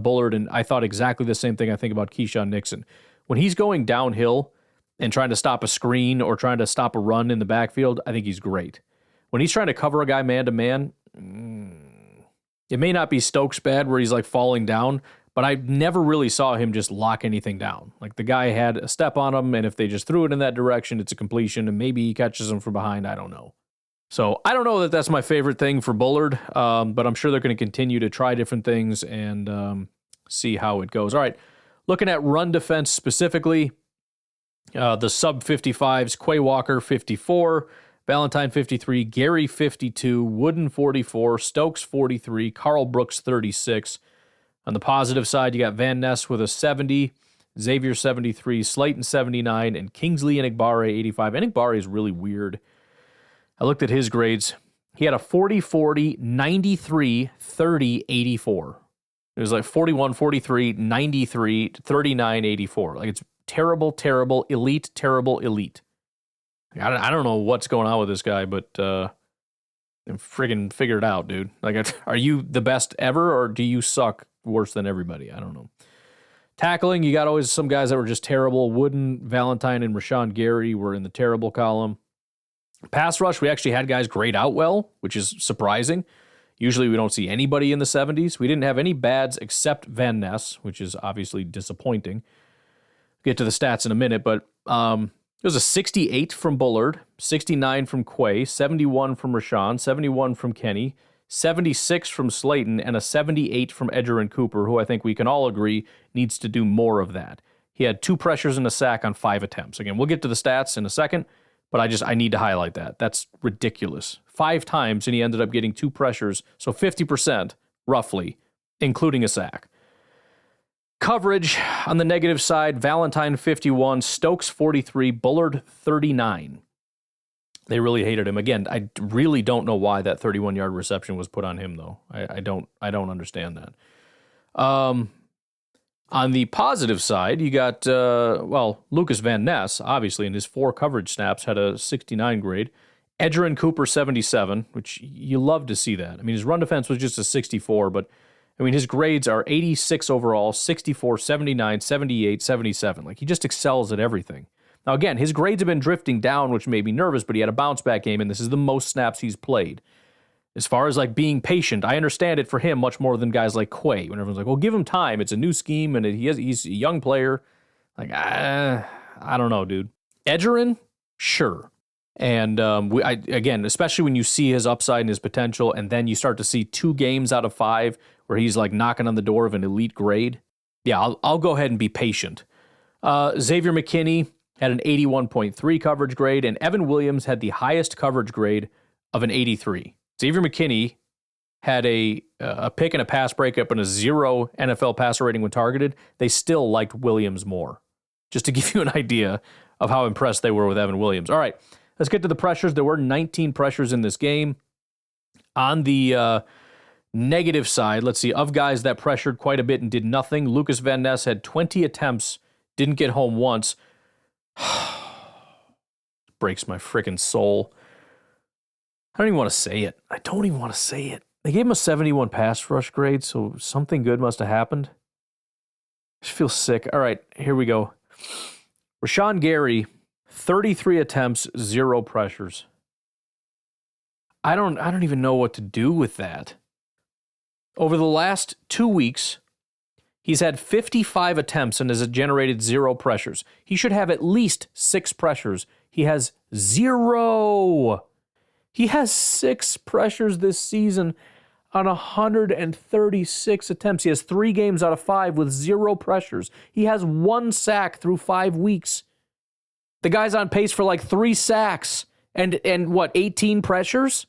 Bullard and I thought exactly the same thing I think about Keyshawn Nixon. When he's going downhill and trying to stop a screen or trying to stop a run in the backfield, I think he's great. When he's trying to cover a guy man-to-man, it may not be Stokes bad where he's like falling down, but I never really saw him just lock anything down. Like the guy had a step on him, and if they just threw it in that direction, it's a completion, and maybe he catches him from behind. I don't know. So I don't know that that's my favorite thing for Bullard, but I'm sure they're going to continue to try different things and see how it goes. All right, looking at run defense specifically, the sub-55s, Quay Walker, 54, Valentine 53, Gary 52, Wooden 44, Stokes 43, Carl Brooks 36. On the positive side, you got Van Ness with a 70, Xavier 73, Slayton 79, and Kingsley Enagbare 85. Enagbare is really weird. I looked at his grades. He had a 40, 40, 93, 30, 84. It was like 41, 43, 93, 39, 84. Like it's terrible, terrible, elite, terrible, elite. I don't know what's going on with this guy, but friggin' figure it out, dude. Like, are you the best ever, or do you suck worse than everybody? I don't know. Tackling, you got always some guys that were just terrible. Wooden, Valentine, and Rashawn Gary were in the terrible column. Pass rush, we actually had guys grade out well, which is surprising. Usually we don't see anybody in the 70s. We didn't have any bads except Van Ness, which is obviously disappointing. Get to the stats in a minute, but it was a 68 from Bullard, 69 from Quay, 71 from Rashawn, 71 from Kenny, 76 from Slayton, and a 78 from Edgerrin Cooper, who I think we can all agree needs to do more of that. He had 2 pressures and a sack on 5 attempts. Again, we'll get to the stats in a second, but I need to highlight that. That's ridiculous. 5 times, and he ended up getting 2 pressures, so 50%, roughly, including a sack. Coverage on the negative side, Valentine 51, Stokes 43, Bullard 39. They really hated him. Again, I really don't know why that 31-yard reception was put on him, though. I don't understand that. On the positive side, you got, Lucas Van Ness, obviously, in his 4 coverage snaps, had a 69 grade. Edgerrin Cooper, 77, which you love to see that. I mean, his run defense was just a 64, but, I mean, his grades are 86 overall, 64, 79, 78, 77. Like, he just excels at everything. Now, again, his grades have been drifting down, which made me nervous, but he had a bounce-back game, and this is the most snaps he's played. As far as, like, being patient, I understand it for him much more than guys like Quay. When everyone's like, well, give him time. It's a new scheme, and he's a young player. Like, I don't know, dude. Edgerrin? Sure. And, again, especially when you see his upside and his potential, and then you start to see 2 games out of 5 where he's, like, knocking on the door of an elite grade. Yeah, I'll go ahead and be patient. Xavier McKinney had an 81.3 coverage grade, and Evan Williams had the highest coverage grade of an 83. Xavier McKinney had a pick and a pass breakup and a 0 NFL passer rating when targeted. They still liked Williams more. Just to give you an idea of how impressed they were with Evan Williams. All right, let's get to the pressures. There were 19 pressures in this game. On the negative side, let's see, of guys that pressured quite a bit and did nothing, Lucas Van Ness had 20 attempts, didn't get home once. Breaks my freaking soul. I don't even want to say it. They gave him a 71 pass rush grade, so something good must have happened. I just feel sick. All right, here we go. Rashawn Gary, 33 attempts, 0 pressures. I don't even know what to do with that. Over the last 2 weeks, he's had 55 attempts and has generated 0 pressures. He should have at least 6 pressures. He has 0. He has 6 pressures this season on 136 attempts. He has 3 games out of 5 with 0 pressures. He has 1 sack through 5 weeks. The guy's on pace for like 3 sacks and what, 18 pressures?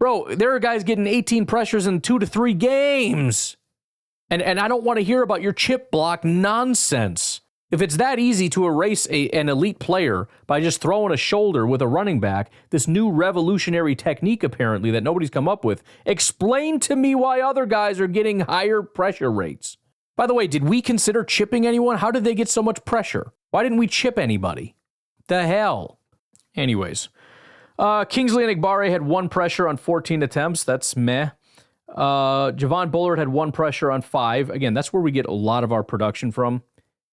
Bro, there are guys getting 18 pressures in 2 to 3 games. And I don't want to hear about your chip block nonsense. If it's that easy to erase an elite player by just throwing a shoulder with a running back, this new revolutionary technique apparently that nobody's come up with, explain to me why other guys are getting higher pressure rates. By the way, did we consider chipping anyone? How did they get so much pressure? Why didn't we chip anybody? The hell? Anyways, Kingsley Enagbare had 1 pressure on 14 attempts. That's meh. Javon Bullard had 1 pressure on 5. Again, that's where we get a lot of our production from.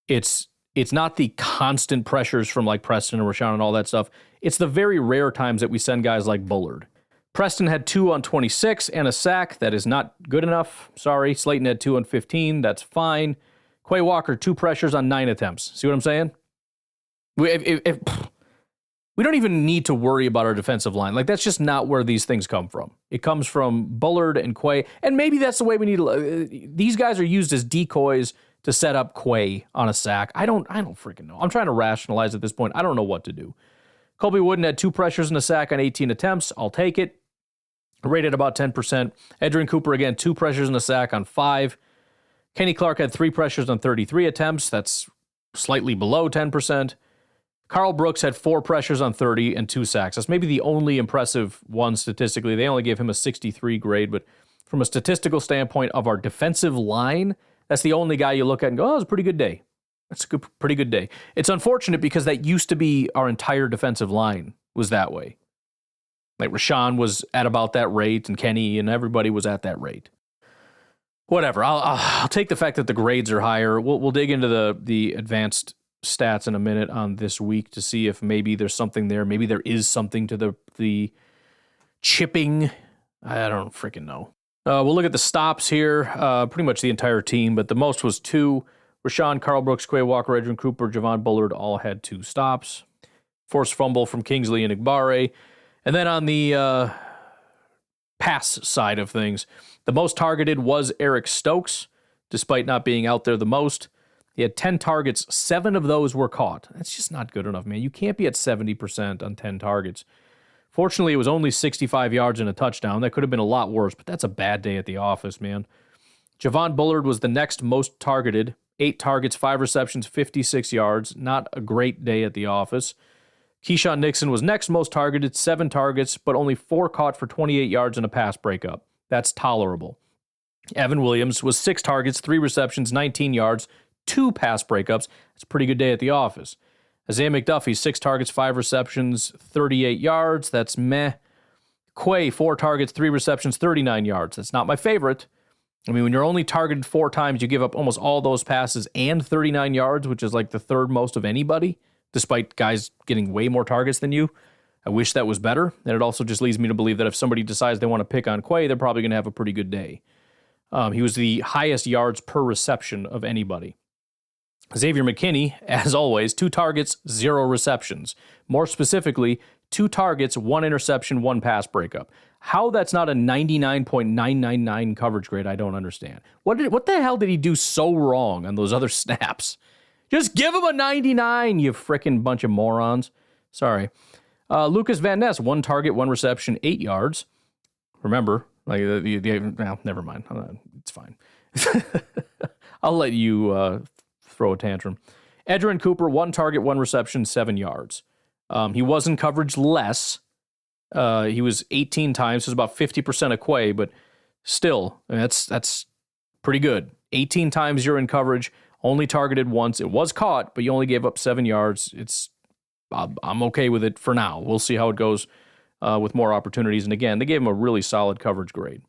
It's not the constant pressures from like Preston and Rashawn and all that stuff. It's the very rare times that we send guys like Bullard. Preston had 2 on 26 and a sack. That is not good enough. Sorry. Slayton had 2 on 15. That's fine. Quay Walker, 2 pressures on 9 attempts. See what I'm saying? We don't even need to worry about our defensive line. Like, that's just not where these things come from. It comes from Bullard and Quay. And maybe that's the way we need to... These guys are used as decoys to set up Quay on a sack. I don't freaking know. I'm trying to rationalize at this point. I don't know what to do. Colby Wooden had 2 pressures and a sack on 18 attempts. I'll take it. Rated about 10%. Edgerrin Cooper, again, 2 pressures and a sack on 5. Kenny Clark had 3 pressures on 33 attempts. That's slightly below 10%. Carl Brooks had 4 pressures on 30 and 2 sacks. That's maybe the only impressive one statistically. They only gave him a 63 grade, but from a statistical standpoint of our defensive line, that's the only guy you look at and go, oh, it was a pretty good day. That's a pretty good day. It's unfortunate because that used to be our entire defensive line was that way. Like Rashawn was at about that rate and Kenny and everybody was at that rate. Whatever. I'll take the fact that the grades are higher. We'll dig into the advanced stats in a minute on this week to see if maybe there's something there. Maybe there is something to the chipping. I don't freaking know. We'll look at the stops here. Pretty much the entire team, but the most was 2. Rashawn, Carl Brooks, Quay Walker, Edgerrin Cooper, Javon Bullard all had 2 stops. Forced fumble from Kingsley Enagbare. And then on the pass side of things, the most targeted was Eric Stokes, despite not being out there the most. He had 10 targets. 7 of those were caught. That's just not good enough, man. You can't be at 70% on 10 targets. Fortunately, it was only 65 yards and a touchdown. That could have been a lot worse, but that's a bad day at the office, man. Javon Bullard was the next most targeted. 8 targets, 5 receptions, 56 yards. Not a great day at the office. Keyshawn Nixon was next most targeted, 7 targets, but only 4 caught for 28 yards and a pass breakup. That's tolerable. Evan Williams was 6 targets, 3 receptions, 19 yards, 2 pass breakups. That's a pretty good day at the office. Isaiah McDuffie, 6 targets, 5 receptions, 38 yards. That's meh. Quay, 4 targets, 3 receptions, 39 yards. That's not my favorite. I mean, when you're only targeted 4 times, you give up almost all those passes and 39 yards, which is like the third most of anybody, despite guys getting way more targets than you. I wish that was better. And it also just leads me to believe that if somebody decides they want to pick on Quay, they're probably going to have a pretty good day. He was the highest yards per reception of anybody. Xavier McKinney, as always, 2 targets, 0 receptions. More specifically, 2 targets, 1 interception, 1 pass breakup. How that's not a 99.999 coverage grade, I don't understand. What the hell did he do so wrong on those other snaps? Just give him a 99, you frickin' bunch of morons. Sorry. Lucas Van Ness, 1 target, 1 reception, 8 yards. Remember, like well, never mind. It's fine. I'll let you throw a tantrum. Edgerrin Cooper, 1 target, 1 reception, 7 yards. He was in coverage less. He was 18 times, so it's about 50% of Quay, but still, I mean, that's pretty good. 18 times you're in coverage, only targeted once. It was caught, but you only gave up 7 yards. I'm okay with it for now. We'll see how it goes with more opportunities. And again, they gave him a really solid coverage grade.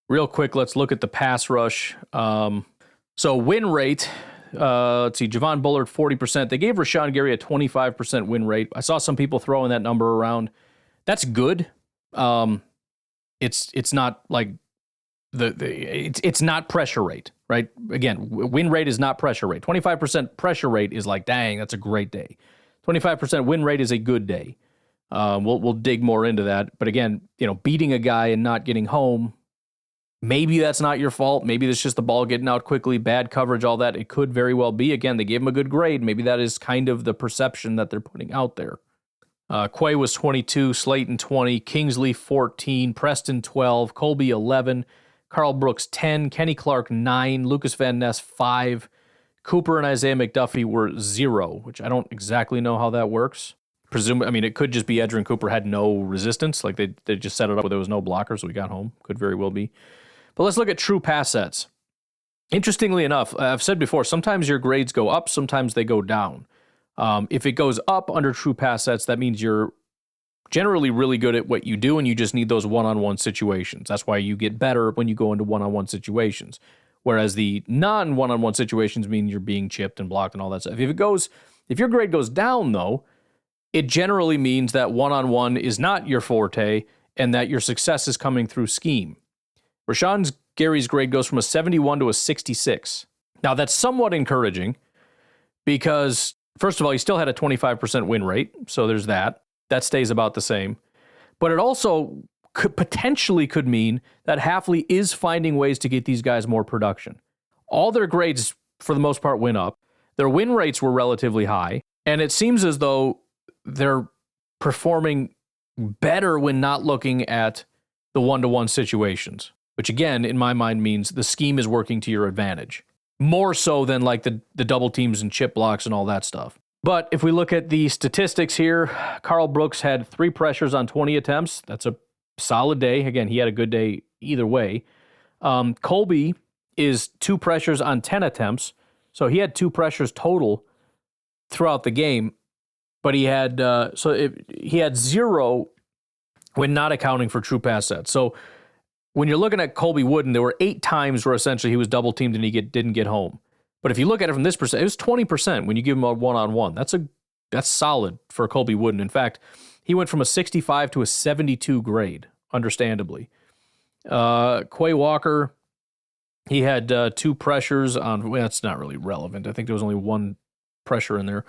Real quick, let's look at the pass rush. So win rate, let's see, Javon Bullard, 40%. They gave Rashawn Gary a 25% win rate. I saw some people throwing that number around. That's good. It's not like it's not pressure rate, right? Again, win rate is not pressure rate. 25% pressure rate is like, dang, that's a great day. 25% win rate is a good day. We'll dig more into that. But again, beating a guy and not getting home, maybe that's not your fault. Maybe that's just the ball getting out quickly, bad coverage, all that. It could very well be. Again, they gave him a good grade. Maybe that is kind of the perception that they're putting out there. Quay was 22, Slayton 20, Kingsley 14, Preston 12, Colby 11, Carl Brooks 10, Kenny Clark 9, Lucas Van Ness 5, Cooper and Isaiah McDuffie were 0, which I don't exactly know how that works. It could just be Edgerrin Cooper had no resistance, like they just set it up where there was no blocker, so he got home. Could very well be. But let's look at true pass sets. Interestingly enough, I've said before, sometimes your grades go up, sometimes they go down. If it goes up under true pass sets, that means you're generally really good at what you do, and you just need those one-on-one situations. That's why you get better when you go into one-on-one situations. Whereas the non-one-on-one situations mean you're being chipped and blocked and all that stuff. If your grade goes down, though, it generally means that one-on-one is not your forte and that your success is coming through scheme. Rashawn Gary's grade goes from a 71 to a 66. Now, that's somewhat encouraging because, first of all, he still had a 25% win rate, so there's that. That stays about the same. But it also could mean that Hafley is finding ways to get these guys more production. All their grades, for the most part, went up. Their win rates were relatively high, and it seems as though they're performing better when not looking at the one-to-one situations, which again, in my mind, means the scheme is working to your advantage. More so than like the double teams and chip blocks and all that stuff. But if we look at the statistics here, Carl Brooks had 3 pressures on 20 attempts. That's a solid day. Again, he had a good day either way. Colby is 2 pressures on 10 attempts. So he had 2 pressures total throughout the game. But he had he had 0 when not accounting for true pass sets. So when you're looking at Colby Wooden, there were 8 times where essentially he was double teamed and he didn't get home. But if you look at it from this percent, it was 20% when you give him a one-on-one. That's solid for Colby Wooden. In fact, he went from a 65 to a 72 grade, understandably. Quay Walker, he had 2 pressures on. Well, that's not really relevant. I think there was only 1 pressure in there.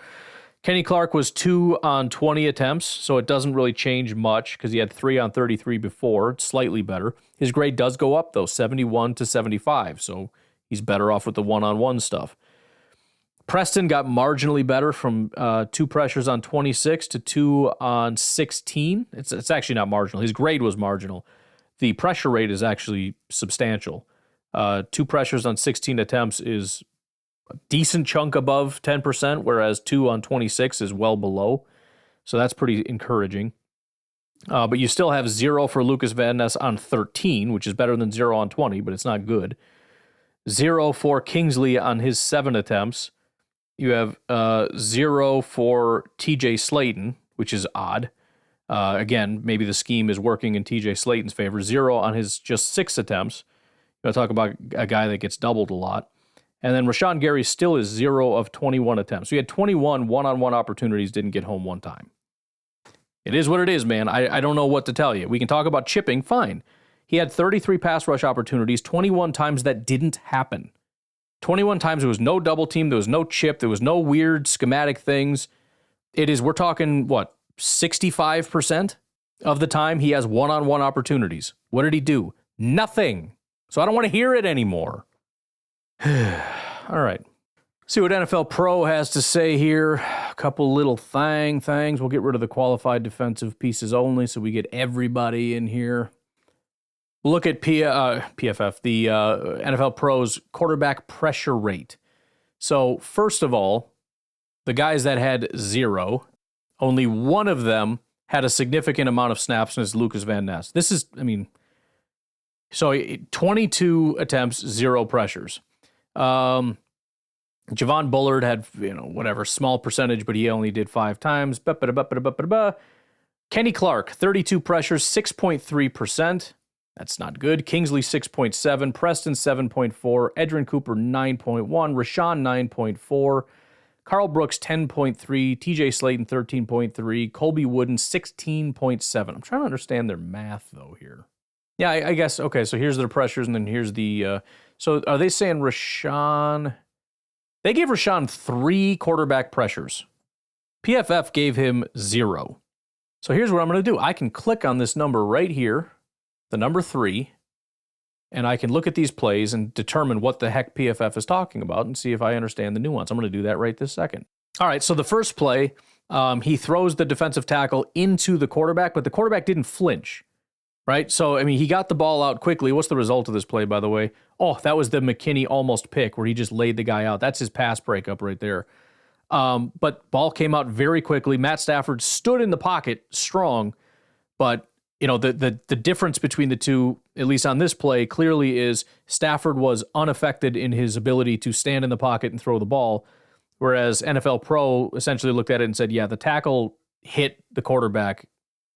Kenny Clark was 2 on 20 attempts, so it doesn't really change much because he had 3 on 33 before. It's slightly better. His grade does go up, though, 71 to 75, so he's better off with the one-on-one stuff. Preston got marginally better from 2 pressures on 26 to 2 on 16. It's actually not marginal. His grade was marginal. The pressure rate is actually substantial. 2 pressures on 16 attempts is a decent chunk above 10%, whereas 2 on 26 is well below. So that's pretty encouraging. But you still have 0 for Lucas Van Ness on 13, which is better than 0 on 20, but it's not good. 0 for Kingsley on his 7 attempts. You have 0 for TJ Slayton, which is odd. Again, maybe the scheme is working in TJ Slayton's favor. 0 on his just 6 attempts. You talk about a guy that gets doubled a lot. And then Rashawn Gary still is 0 of 21 attempts. So he had 21 one-on-one opportunities, didn't get home one time. It is what it is, man. I don't know what to tell you. We can talk about chipping, fine. He had 33 pass rush opportunities, 21 times that didn't happen. 21 times there was no double team, there was no chip, there was no weird schematic things. We're talking, 65% of the time he has one-on-one opportunities. What did he do? Nothing. So I don't want to hear it anymore. All right. See what NFL Pro has to say here. A couple little things. We'll get rid of the qualified defensive pieces only so we get everybody in here. We'll look at PFF, the NFL Pro's quarterback pressure rate. So first of all, the guys that had 0, only one of them had a significant amount of snaps, and it's Lucas Van Ness. So 22 attempts, 0 pressures. Javon Bullard had, small percentage, but he only did 5 times. Kenny Clark, 32 pressures, 6.3%. That's not good. Kingsley, 6.7. Preston, 7.4. Edgerrin Cooper, 9.1. Rashawn, 9.4. Carl Brooks, 10.3. TJ Slayton, 13.3. Colby Wooden, 16.7. I'm trying to understand their math, though, here. Yeah, I guess, okay, so here's their pressures, and then here's the... so are they saying Rashawn... They gave Rashawn 3 quarterback pressures. PFF gave him 0. So here's what I'm going to do. I can click on this number right here, the number 3, and I can look at these plays and determine what the heck PFF is talking about and see if I understand the nuance. I'm going to do that right this second. All right, so the first play, he throws the defensive tackle into the quarterback, but the quarterback didn't flinch, right? So, he got the ball out quickly. What's the result of this play, by the way? Oh, that was the McKinney almost pick where he just laid the guy out. That's his pass breakup right there. But ball came out very quickly. Matt Stafford stood in the pocket strong, but the difference between the two, at least on this play, clearly is Stafford was unaffected in his ability to stand in the pocket and throw the ball, whereas NFL Pro essentially looked at it and said, yeah, the tackle hit the quarterback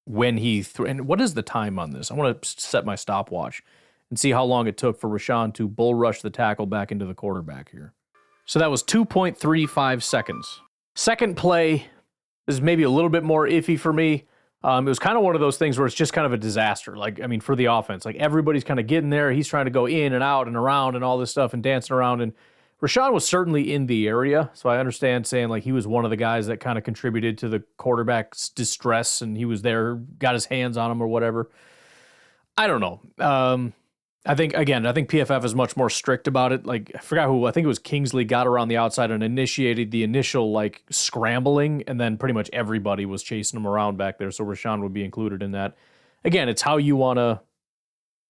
when he threw. And what is the time on this? I want to set my stopwatch and see how long it took for Rashawn to bull rush the tackle back into the quarterback here. So that was 2.35 seconds. Second play is maybe a little bit more iffy for me. It was kind of one of those things where it's just kind of a disaster. For the offense, everybody's kind of getting there. He's trying to go in and out and around and all this stuff and dancing around. And Rashawn was certainly in the area. So I understand saying he was one of the guys that kind of contributed to the quarterback's distress and he was there, got his hands on him or whatever. I don't know. I think PFF is much more strict about it. I forgot who, I think it was Kingsley got around the outside and initiated the initial scrambling, and then pretty much everybody was chasing him around back there, so Rashawn would be included in that. Again, it's how you want to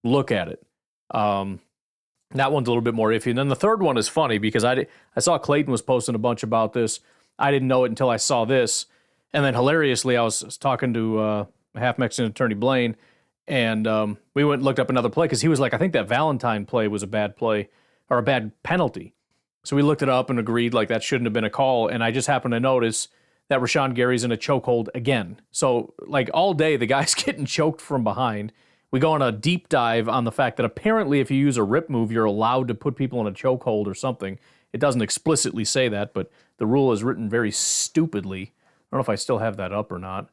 look at it. That one's a little bit more iffy. And then the third one is funny because I saw Clayton was posting a bunch about this. I didn't know it until I saw this. And then hilariously, I was talking to half Mexican attorney Blaine, and we went and looked up another play because he was like, I think that Valentine play was a bad play or a bad penalty. So we looked it up and agreed that shouldn't have been a call. And I just happened to notice that Rashawn Gary's in a chokehold again. So all day, the guy's getting choked from behind. We go on a deep dive on the fact that apparently if you use a rip move, you're allowed to put people in a chokehold or something. It doesn't explicitly say that, but the rule is written very stupidly. I don't know if I still have that up or not.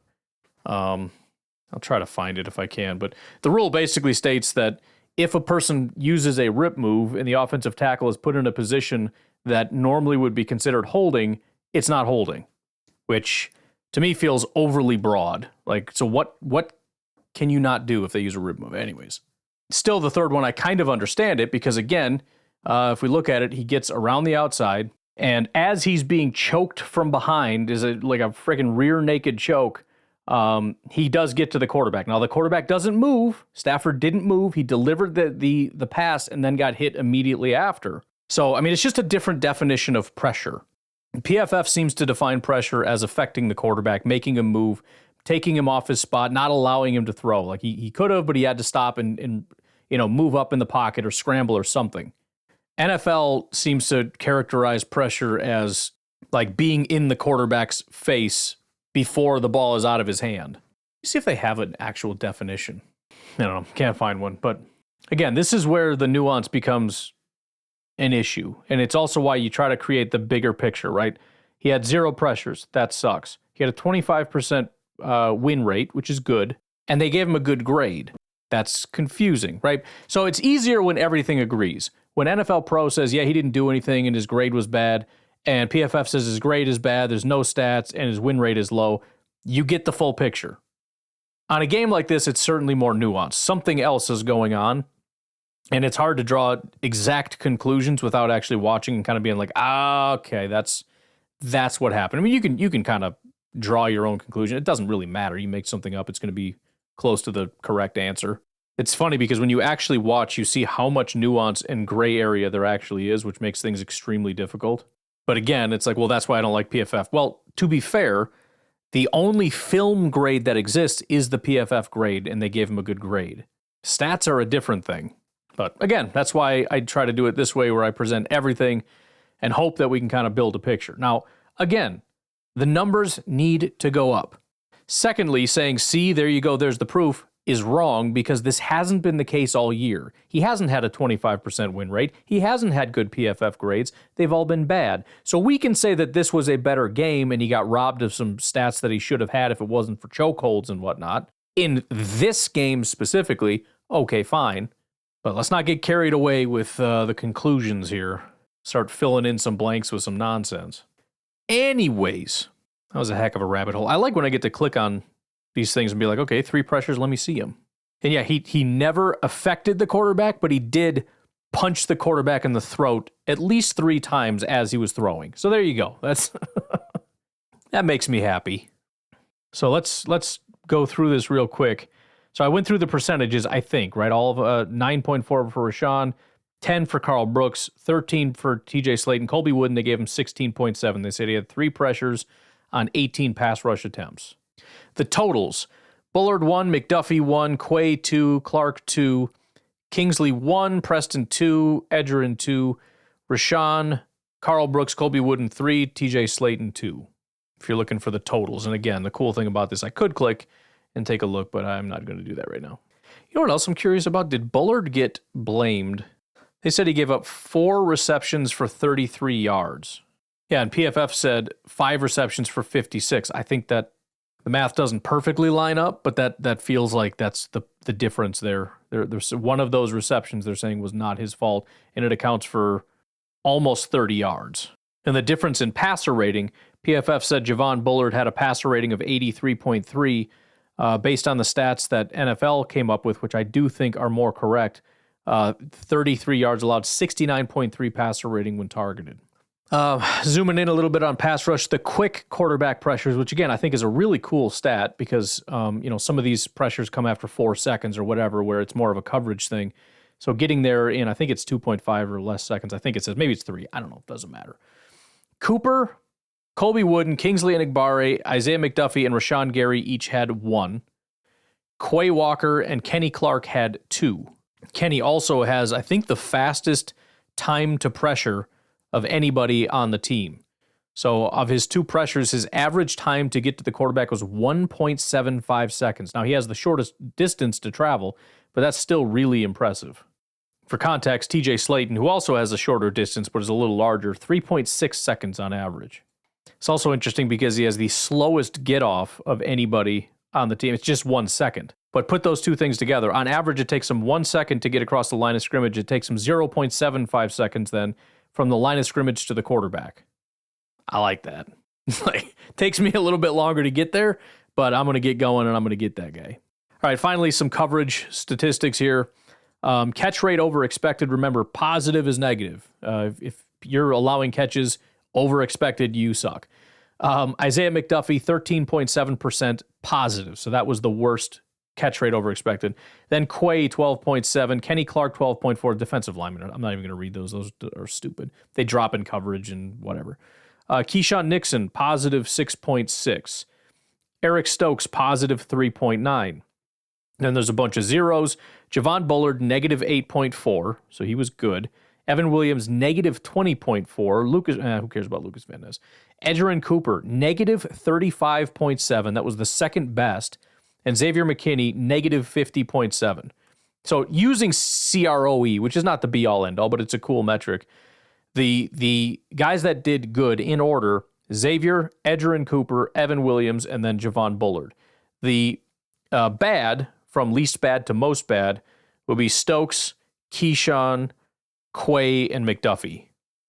I'll try to find it if I can. But the rule basically states that if a person uses a rip move and the offensive tackle is put in a position that normally would be considered holding, it's not holding, which to me feels overly broad. So what can you not do if they use a rip move? Anyways, still the third one, I kind of understand it because, again, if we look at it, he gets around the outside And as he's being choked from behind, like a freaking rear naked choke, he does get to the quarterback. Now, the quarterback doesn't move. Stafford didn't move. He delivered the pass and then got hit immediately after. So, I mean, it's just a different definition of pressure. PFF seems to define pressure as affecting the quarterback, making him move, taking him off his spot, not allowing him to throw. Like he could have, but he had to stop and move up in the pocket or scramble or something. NFL seems to characterize pressure as like being in the quarterback's face before the ball is out of his hand. See if they have an actual definition. I don't know, can't find one. But again, this is where the nuance becomes an issue. And it's also why you try to create the bigger picture, right? He had 0 pressures. That sucks. He had a 25% win rate, which is good. And they gave him a good grade. That's confusing, right? So it's easier when everything agrees. When NFL Pro says, yeah, he didn't do anything and his grade was bad, and PFF says his grade is bad, there's no stats, and his win rate is low, you get the full picture. On a game like this, it's certainly more nuanced. Something else is going on, and it's hard to draw exact conclusions without actually watching and kind of being like, okay, that's what happened. I mean, you can kind of draw your own conclusion. It doesn't really matter. You make something up, it's going to be close to the correct answer. It's funny because when you actually watch, you see how much nuance and gray area there actually is, which makes things extremely difficult. But again, it's like, well, that's why I don't like PFF. Well, to be fair, the only film grade that exists is the PFF grade, and they gave him a good grade. Stats are a different thing. But again, that's why I try to do it this way, where I present everything and hope that we can kind of build a picture. Now, again, the numbers need to go up. Secondly, saying, see, there you go, there's the proof, is wrong because this hasn't been the case all year. He hasn't had a 25% win rate. He hasn't had good PFF grades. They've all been bad. So we can say that this was a better game and he got robbed of some stats that he should have had if it wasn't for chokeholds and whatnot. In this game specifically, okay, fine. But let's not get carried away with the conclusions here. Start filling in some blanks with some nonsense. Anyways, that was a heck of a rabbit hole. I like when I get to click on these things and be like, okay, 3 pressures, let me see him. And yeah, he never affected the quarterback, but he did punch the quarterback in the throat at least 3 times as he was throwing. So there you go. That's that makes me happy. So let's go through this real quick. So I went through the percentages, I think, right? All of 9.4 for Rashawn, 10 for Carl Brooks, 13 for TJ Slayton. Colby Wooden, they gave him 16.7. They said he had 3 pressures on 18 pass rush attempts. The totals: Bullard 1, McDuffie 1, Quay 2, Clark 2, Kingsley 1, Preston 2, Edgerrin 2, Rashawn, Carl Brooks, Colby Wooden 3, TJ Slayton 2. If you're looking for the totals. And again, the cool thing about this, I could click and take a look, but I'm not going to do that right now. You know what else I'm curious about? Did Bullard get blamed? They said he gave up 4 receptions for 33 yards. Yeah, and PFF said 5 receptions for 56. I think that the math doesn't perfectly line up, but that feels like that's the difference there. There's one of those receptions they're saying was not his fault, and it accounts for almost 30 yards. And the difference in passer rating, PFF said Javon Bullard had a passer rating of 83.3 based on the stats that NFL came up with, which I do think are more correct. 33 yards allowed, 69.3 passer rating when targeted. Zooming in a little bit on pass rush, the quick quarterback pressures, which again, I think is a really cool stat because, some of these pressures come after 4 seconds or whatever, where it's more of a coverage thing. So getting there in, I think it's 2.5 or less seconds. I think it says, maybe it's 3. I don't know. It doesn't matter. Cooper, Colby Wooden, Kingsley Enagbare, Isaiah McDuffie, and Rashawn Gary each had 1. Quay Walker and Kenny Clark had 2. Kenny also has, I think, the fastest time to pressure of anybody on the team. So of his 2 pressures, his average time to get to the quarterback was 1.75 seconds. Now he has the shortest distance to travel, but that's still really impressive. For context, TJ Slayton, who also has a shorter distance but is a little larger, 3.6 seconds on average. It's also interesting because he has the slowest get off of anybody on the team. It's just 1 second. But put those 2 things together. On average, it takes him 1 second to get across the line of scrimmage. It takes him 0.75 seconds then from the line of scrimmage to the quarterback. I like that. Takes me a little bit longer to get there, but I'm going to get going and I'm going to get that guy. All right, finally, some coverage statistics here. Catch rate over expected. Remember, positive is negative. If you're allowing catches over expected, you suck. Isaiah McDuffie, 13.7% positive. So that was the worst catch rate over expected. Then Quay, 12.7. Kenny Clark, 12.4. Defensive lineman. I'm not even going to read those. Those are stupid. They drop in coverage and whatever. Keyshawn Nixon, positive 6.6. Eric Stokes, positive 3.9. Then there's a bunch of zeros. Javon Bullard, negative 8.4. So he was good. Evan Williams, negative 20.4. Lucas, who cares about Lucas Van Ness? Edgerrin Cooper, negative 35.7. That was the second best. And Xavier McKinney, negative 50.7. So using CROE, which is not the be-all, end-all, but it's a cool metric, the guys that did good in order, Xavier, Edgerrin Cooper, Evan Williams, and then Javon Bullard. The bad, from least bad to most bad, will be Stokes, Keyshawn, Quay, and McDuffie.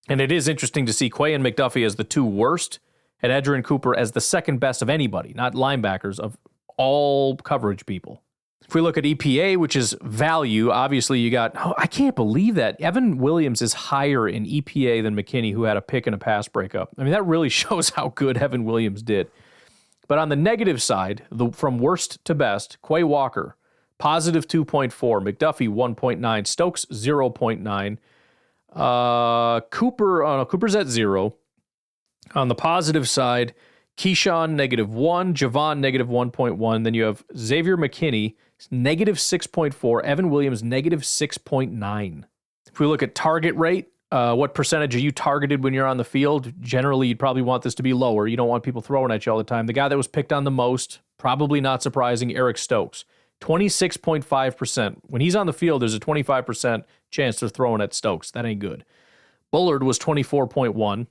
And it is interesting to see Quay and McDuffie as the two worst, and Edgerrin Cooper as the second best of anybody, not linebackers, of all coverage people. If we look at EPA, which is value, obviously you got, I can't believe that. Evan Williams is higher in EPA than McKinney, who had a pick and a pass breakup. I mean, that really shows how good Evan Williams did. But on the negative side, from worst to best, Quay Walker, positive 2.4, McDuffie 1.9, Stokes 0.9, Cooper's at 0. On the positive side, Keyshawn, negative 1, Javon, negative 1.1. Then you have Xavier McKinney, negative 6.4, Evan Williams, negative 6.9. If we look at target rate, what percentage are you targeted when you're on the field? Generally, you'd probably want this to be lower. You don't want people throwing at you all the time. The guy that was picked on the most, probably not surprising, Eric Stokes, 26.5%. When he's on the field, there's a 25% chance they're throwing at Stokes. That ain't good. Bullard was 24.1.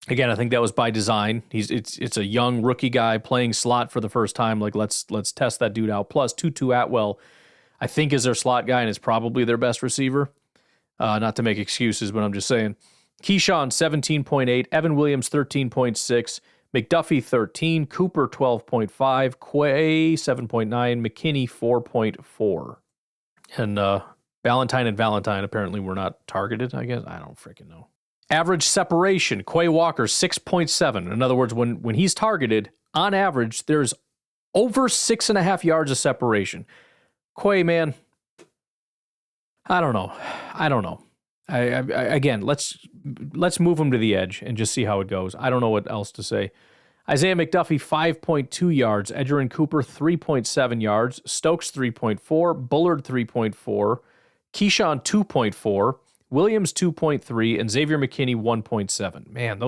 Again, I think that was by design. It's a young rookie guy playing slot for the first time. Like, let's test that dude out. Plus, Tutu Atwell, I think, is their slot guy and is probably their best receiver. Not to make excuses, but I'm just saying. Keyshawn, 17.8. Evan Williams, 13.6. McDuffie, 13. Cooper, 12.5. Quay, 7.9. McKinney, 4.4. And Valentine and Valentine apparently were not targeted, I guess. I don't freaking know. Average separation, Quay Walker, 6.7. In other words, when he's targeted, on average, there's over 6.5 yards of separation. Quay, man, I don't know. I again, let's move him to the edge and just see how it goes. I don't know what else to say. Isaiah McDuffie, 5.2 yards. Edgerrin Cooper, 3.7 yards. Stokes, 3.4. Bullard, 3.4. Keyshawn, 2.4. Williams 2.3 and Xavier McKinney 1.7. Man,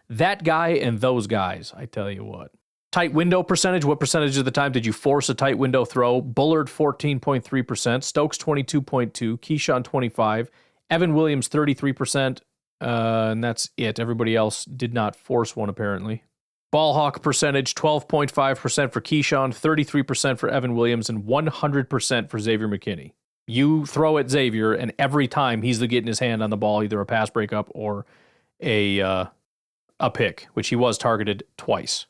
that guy and those guys, I tell you what. Tight window percentage, what percentage of the time did you force a tight window throw? Bullard 14.3%, Stokes 22.2, Keyshawn 25, Evan Williams 33%, and that's it. Everybody else did not force one apparently. Ball hawk percentage, 12.5% for Keyshawn, 33% for Evan Williams, and 100% for Xavier McKinney. You throw at Xavier, and every time he's getting his hand on the ball, either a pass breakup or a pick, which he was targeted twice.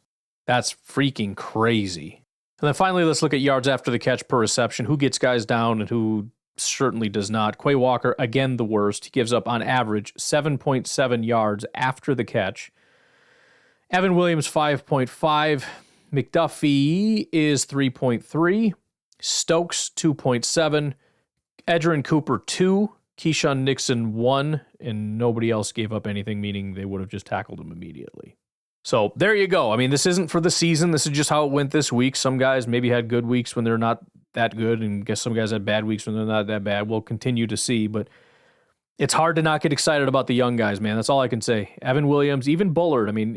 That's freaking crazy. And then finally, let's look at yards after the catch per reception. Who gets guys down and who certainly does not. Quay Walker, again, the worst. He gives up, on average, 7.7 yards after the catch. Evan Williams, 5.5. McDuffie is 3.3. Stokes, 2.7. Edgerrin Cooper, 2. Keyshawn Nixon, 1. And nobody else gave up anything, meaning they would have just tackled him immediately. So there you go. I mean, this isn't for the season. This is just how it went this week. Some guys maybe had good weeks when they're not that good, and guess some guys had bad weeks when they're not that bad. We'll continue to see, but it's hard to not get excited about the young guys, man. That's all I can say. Evan Williams, even Bullard. I mean,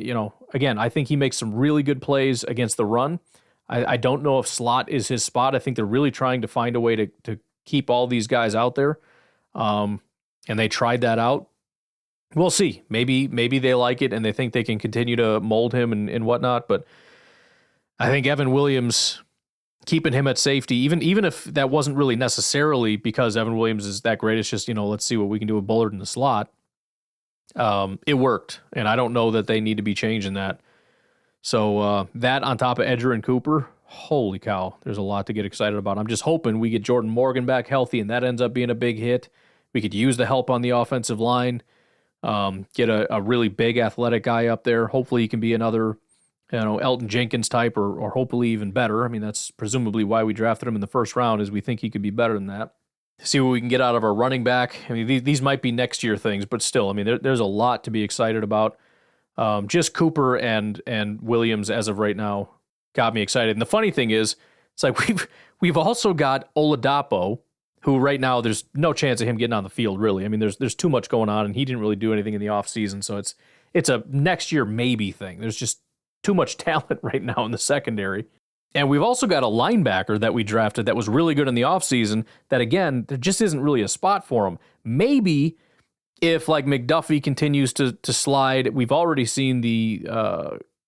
again, I think he makes some really good plays against the run. I don't know if slot is his spot. I think they're really trying to find a way to keep all these guys out there. And they tried that out. We'll see. Maybe they like it and they think they can continue to mold him and whatnot. But I think Evan Williams, keeping him at safety, even if that wasn't really necessarily because Evan Williams is that great, it's just, let's see what we can do with Bullard in the slot. It worked. And I don't know that they need to be changing that. So that on top of Edgerrin Cooper, holy cow, there's a lot to get excited about. I'm just hoping we get Jordan Morgan back healthy and that ends up being a big hit. We could use the help on the offensive line. Get a really big athletic guy up there. Hopefully he can be another, Elton Jenkins type or hopefully even better. I mean, that's presumably why we drafted him in the first round, is we think he could be better than that. See what we can get out of our running back. I mean, these might be next year things, but still, I mean, there's a lot to be excited about. Just Cooper and Williams as of right now got me excited. And the funny thing is, it's like we've also got Oladapo, who right now there's no chance of him getting on the field, really. I mean, there's too much going on, and he didn't really do anything in the offseason, so it's a next year maybe thing. There's just too much talent right now in the secondary. And we've also got a linebacker that we drafted that was really good in the offseason that, again, there just isn't really a spot for him. Maybe if, like, McDuffie continues to slide, we've already seen the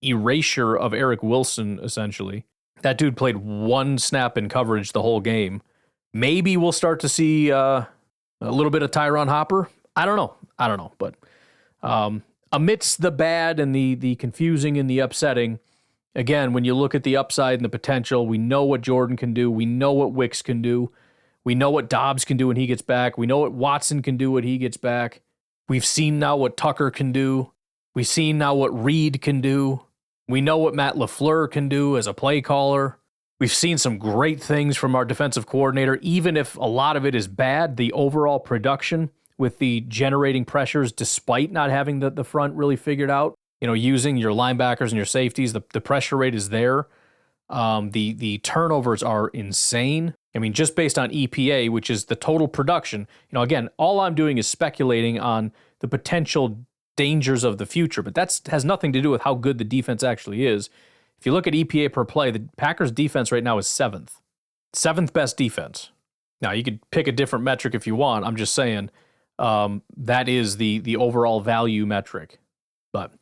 erasure of Eric Wilson, essentially. That dude played one snap in coverage the whole game. Maybe we'll start to see a little bit of Tyron Hopper. I don't know. But amidst the bad and the confusing and the upsetting, again, when you look at the upside and the potential, we know what Jordan can do. We know what Wicks can do. We know what Doubs can do when he gets back. We know what Watson can do when he gets back. We've seen now what Tucker can do. We've seen now what Reed can do. We know what Matt LaFleur can do as a play caller. We've seen some great things from our defensive coordinator, even if a lot of it is bad. The overall production with the generating pressures, despite not having the front really figured out, using your linebackers and your safeties, the pressure rate is there. The turnovers are insane. I mean, just based on EPA, which is the total production, again, all I'm doing is speculating on the potential dangers of the future, but that has nothing to do with how good the defense actually is. If you look at EPA per play, the Packers defense right now is seventh best defense. Now, you could pick a different metric if you want. I'm just saying that is the overall value metric. But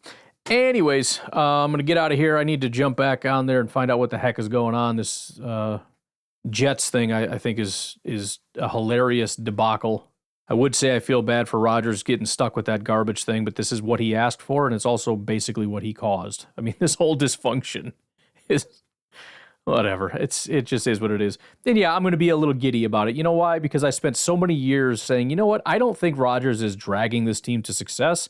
anyways, I'm going to get out of here. I need to jump back on there and find out what the heck is going on. This Jets thing, I think, is a hilarious debacle. I would say I feel bad for Rodgers getting stuck with that garbage thing, but this is what he asked for, and it's also basically what he caused. I mean, this whole dysfunction is whatever. It just is what it is. And yeah, I'm going to be a little giddy about it. You know why? Because I spent so many years saying, you know what? I don't think Rodgers is dragging this team to success.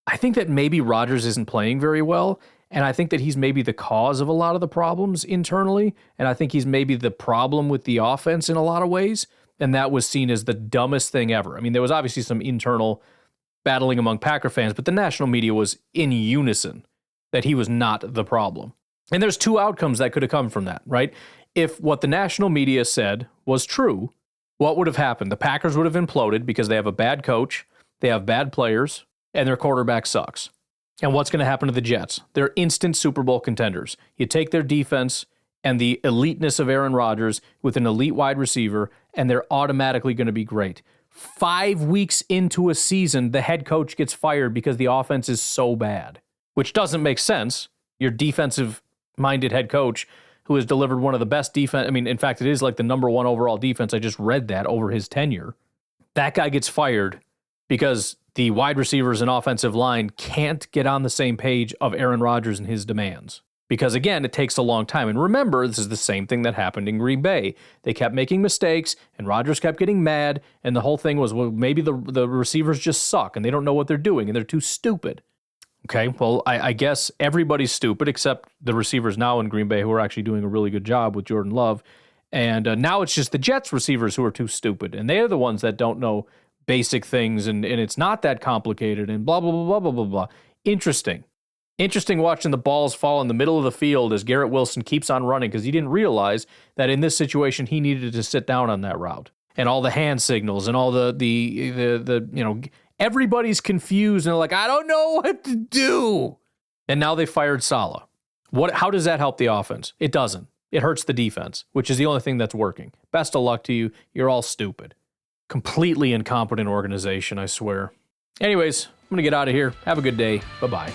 I think that maybe Rodgers isn't playing very well, and I think that he's maybe the cause of a lot of the problems internally, and I think he's maybe the problem with the offense in a lot of ways. And that was seen as the dumbest thing ever. I mean, there was obviously some internal battling among Packer fans, but the national media was in unison that he was not the problem. And there's two outcomes that could have come from that, right? If what the national media said was true, what would have happened? The Packers would have imploded because they have a bad coach, they have bad players, and their quarterback sucks. And what's going to happen to the Jets? They're instant Super Bowl contenders. You take their defense and the eliteness of Aaron Rodgers with an elite wide receiver, and they're automatically going to be great. 5 weeks into a season, the head coach gets fired because the offense is so bad, which doesn't make sense. Your defensive-minded head coach who has delivered one of the best defense. I mean, in fact, it is like the number one overall defense. I just read that over his tenure. That guy gets fired because the wide receivers and offensive line can't get on the same page of Aaron Rodgers and his demands. Because, again, it takes a long time. And remember, this is the same thing that happened in Green Bay. They kept making mistakes, and Rodgers kept getting mad, and the whole thing was, well, maybe the receivers just suck, and they don't know what they're doing, and they're too stupid. Okay, well, I guess everybody's stupid except the receivers now in Green Bay who are actually doing a really good job with Jordan Love. And now it's just the Jets receivers who are too stupid, and they're the ones that don't know basic things, and it's not that complicated, and blah, blah, blah, blah, blah, blah, blah. Interesting watching the balls fall in the middle of the field as Garrett Wilson keeps on running because he didn't realize that in this situation he needed to sit down on that route. And all the hand signals and all the everybody's confused and they're like, I don't know what to do. And now they fired Saleh. How does that help the offense? It doesn't. It hurts the defense, which is the only thing that's working. Best of luck to you. You're all stupid. Completely incompetent organization, I swear. Anyways, I'm going to get out of here. Have a good day. Bye-bye.